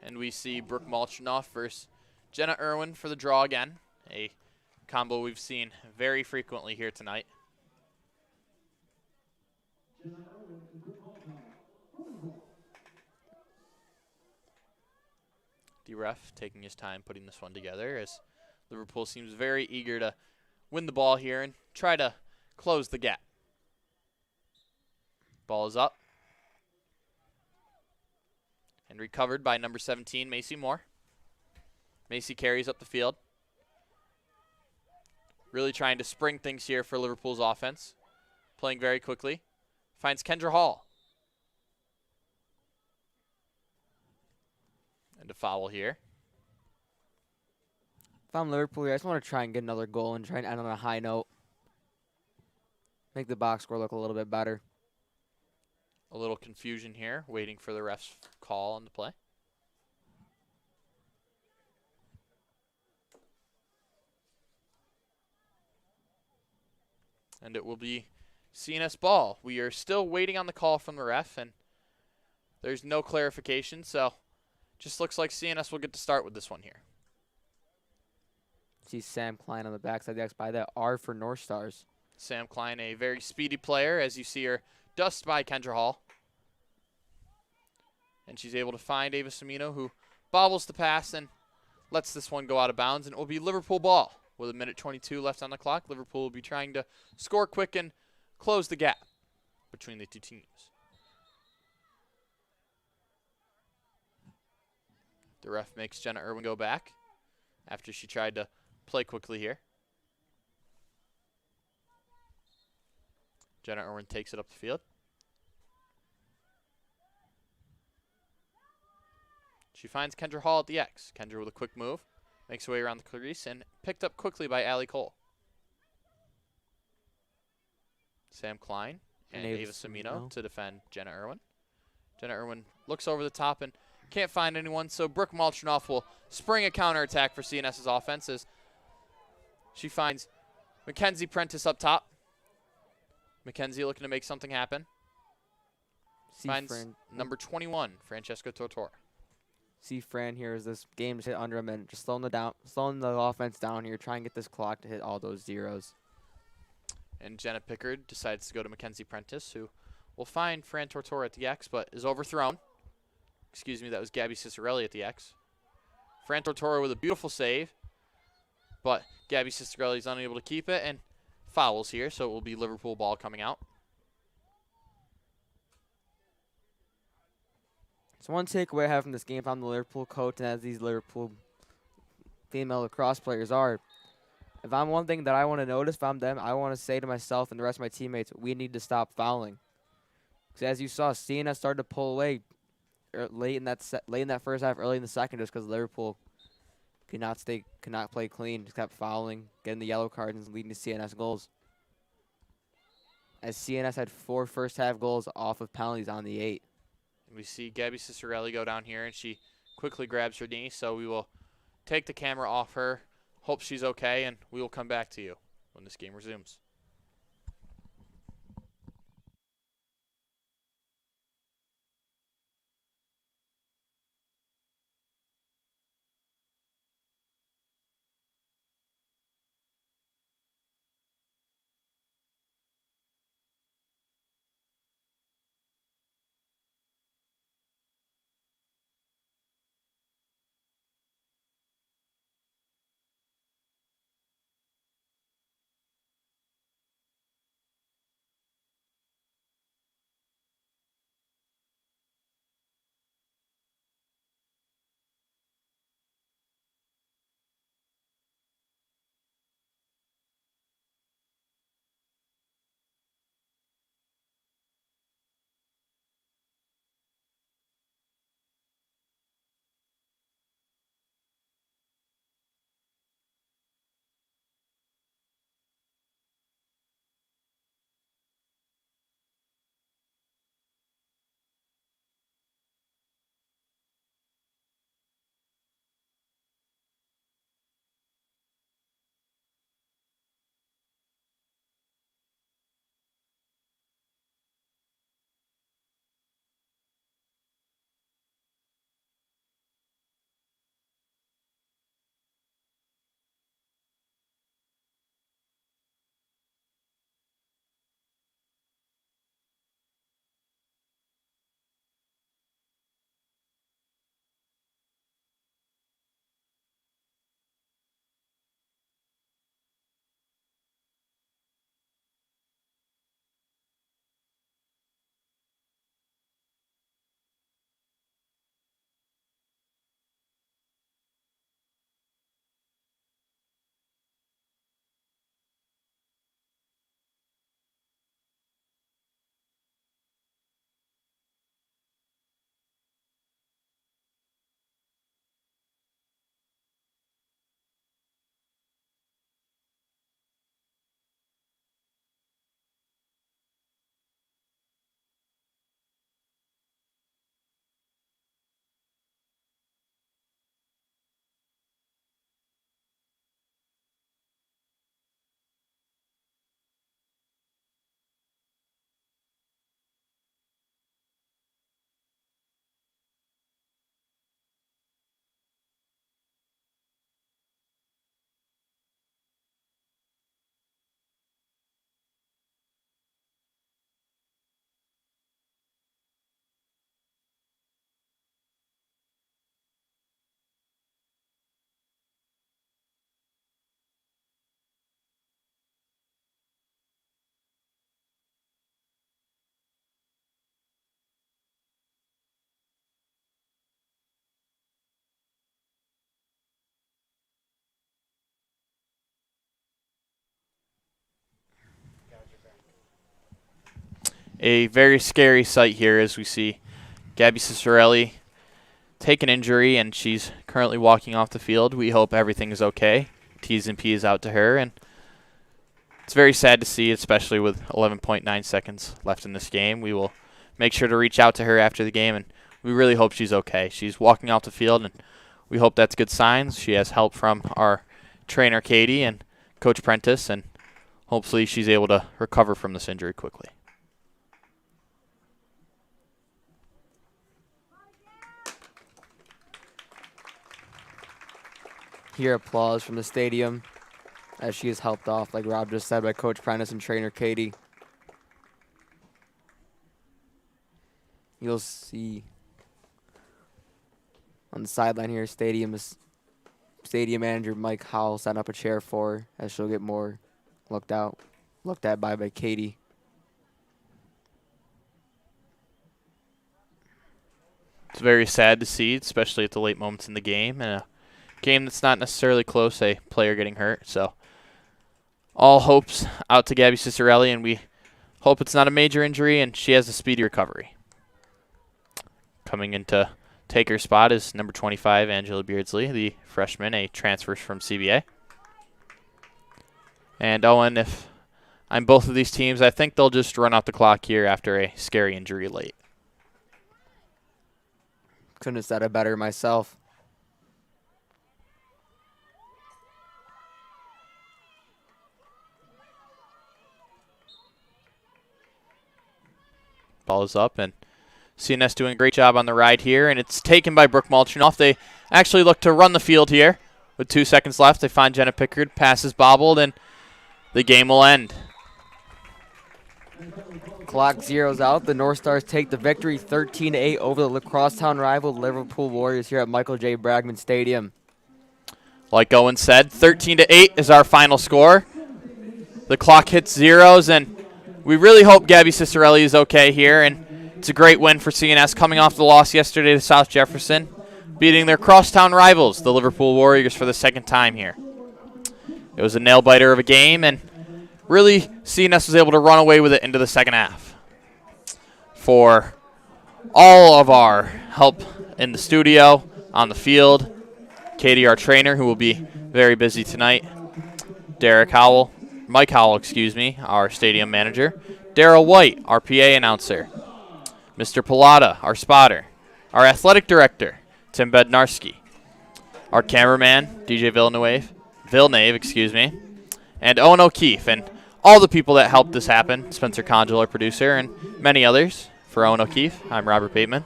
A: And we see Brooke Molchanoff versus Jenna Irwin for the draw again, a combo we've seen very frequently here tonight. D-Ref taking his time putting this one together as Liverpool seems very eager to win the ball here and try to close the gap. Ball is up. And recovered by number 17, Macy Moore. Macy carries up the field. Really trying to spring things here for Liverpool's offense. Playing very quickly. Finds Kendra Hall. And a foul here.
B: If I'm Liverpool here, I just want to try and get another goal and try and end on a high note. Make the box score look a little bit better.
A: A little confusion here, waiting for the ref's call on the play. And it will be CNS ball. We are still waiting on the call from the ref, and there's no clarification, so just looks like CNS will get to start with this one here.
B: See Sam Klein on the backside of the X by that R for North Stars.
A: Sam Klein, a very speedy player, as you see her dust by Kendra Hall. And she's able to find Ava Semino, who bobbles the pass and lets this one go out of bounds, and it will be Liverpool ball. With a minute 22 left on the clock, Liverpool will be trying to score quick and close the gap between the two teams. The ref makes Jenna Irwin go back after she tried to play quickly here. Jenna Irwin takes it up the field. She finds Kendra Hall at the X. Kendra with a quick move. Makes her way around the crease and picked up quickly by Allie Cole. Sam Klein and Ava Semino to defend Jenna Irwin. Jenna Irwin looks over the top and can't find anyone, so Brooke Malchinoff will spring a counterattack for CNS's offenses. She finds Mackenzie Prentice up top. Mackenzie looking to make something happen. Finds number 21, Francesca Tortora.
B: See Fran here as this game just hit under him and just slowing the offense down here, trying to get this clock to hit all those zeros.
A: And Jenna Pickard decides to go to Mackenzie Prentice, who will find Fran Tortora at the X, but is overthrown. Excuse me, that was Gabby Cicerelli at the X. Fran Tortora with a beautiful save, but Gabby Cicerelli is unable to keep it, and fouls here, so it will be Liverpool ball coming out.
B: So one takeaway I have from this game, if I'm the Liverpool coach, and as these Liverpool female lacrosse players are, if I'm one thing that I want to notice, if I'm them, I want to say to myself and the rest of my teammates, we need to stop fouling. Because as you saw, CNS started to pull away late in that first half, early in the second, just because Liverpool could not play clean, just kept fouling, getting the yellow cards and leading to CNS goals. As CNS had 4 first half goals off of penalties on the 8.
A: We see Gabby Cicerelli go down here, and she quickly grabs her knee, so we will take the camera off her, hope she's okay, and we will come back to you when this game resumes. a very scary sight here as we see Gabby Cicerelli take an injury, and she's currently walking off the field. We hope everything is okay. T's and P's out to her, and it's very sad to see, especially with 11.9 seconds left in this game. We will make sure to reach out to her after the game, and we really hope she's okay. She's walking off the field, and we hope that's good signs. She has help from our trainer, Katie, and Coach Prentice, and hopefully she's able to recover from this injury quickly.
B: Hear applause from the stadium as she is helped off, like Rob just said, by Coach Prentice and trainer Katie. You'll see on the sideline here, stadium manager Mike Howell set up a chair for her as she'll get more looked at by Katie.
A: It's very sad to see, especially at the late moments in the game, and a game that's not necessarily close, a player getting hurt. So all hopes out to Gabby Cicerelli, and we hope it's not a major injury and she has a speedy recovery. Coming in to take her spot is number 25, Angela Beardsley, the freshman, a transfer from CBA. And Owen, if I'm both of these teams, I think they'll just run out the clock here after a scary injury late.
B: Couldn't have said it better myself.
A: Ball is up, and CNS doing a great job on the ride here, and it's taken by Brooke Malchinoff. They actually look to run the field here. With 2 seconds left, they find Jenna Pickard, passes bobbled, and the game will end.
B: Clock zeroes out. The North Stars take the victory 13-8 over the crosstown rival Liverpool Warriors here at Michael J. Bragman Stadium.
A: Like Owen said, 13-8 is our final score. The clock hits zeros, and we really hope Gabby Cicerelli is okay here, and it's a great win for CNS coming off the loss yesterday to South Jefferson, beating their crosstown rivals, the Liverpool Warriors, for the second time here. It was a nail-biter of a game, and really CNS was able to run away with it into the second half. For all of our help in the studio, on the field, Katie, our trainer, who will be very busy tonight, Mike Howell, our stadium manager, Daryl White, our PA announcer, Mr. Pilata, our spotter, our athletic director, Tim Bednarski, our cameraman, DJ Villeneuve, and Owen O'Keefe, and all the people that helped this happen, Spencer Conjul, our producer, and many others. For Owen O'Keefe, I'm Robert Bateman.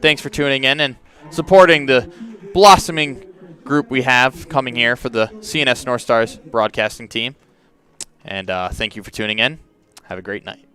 A: Thanks for tuning in and supporting the blossoming group we have coming here for the CNS North Stars broadcasting team. And thank you for tuning in. Have a great night.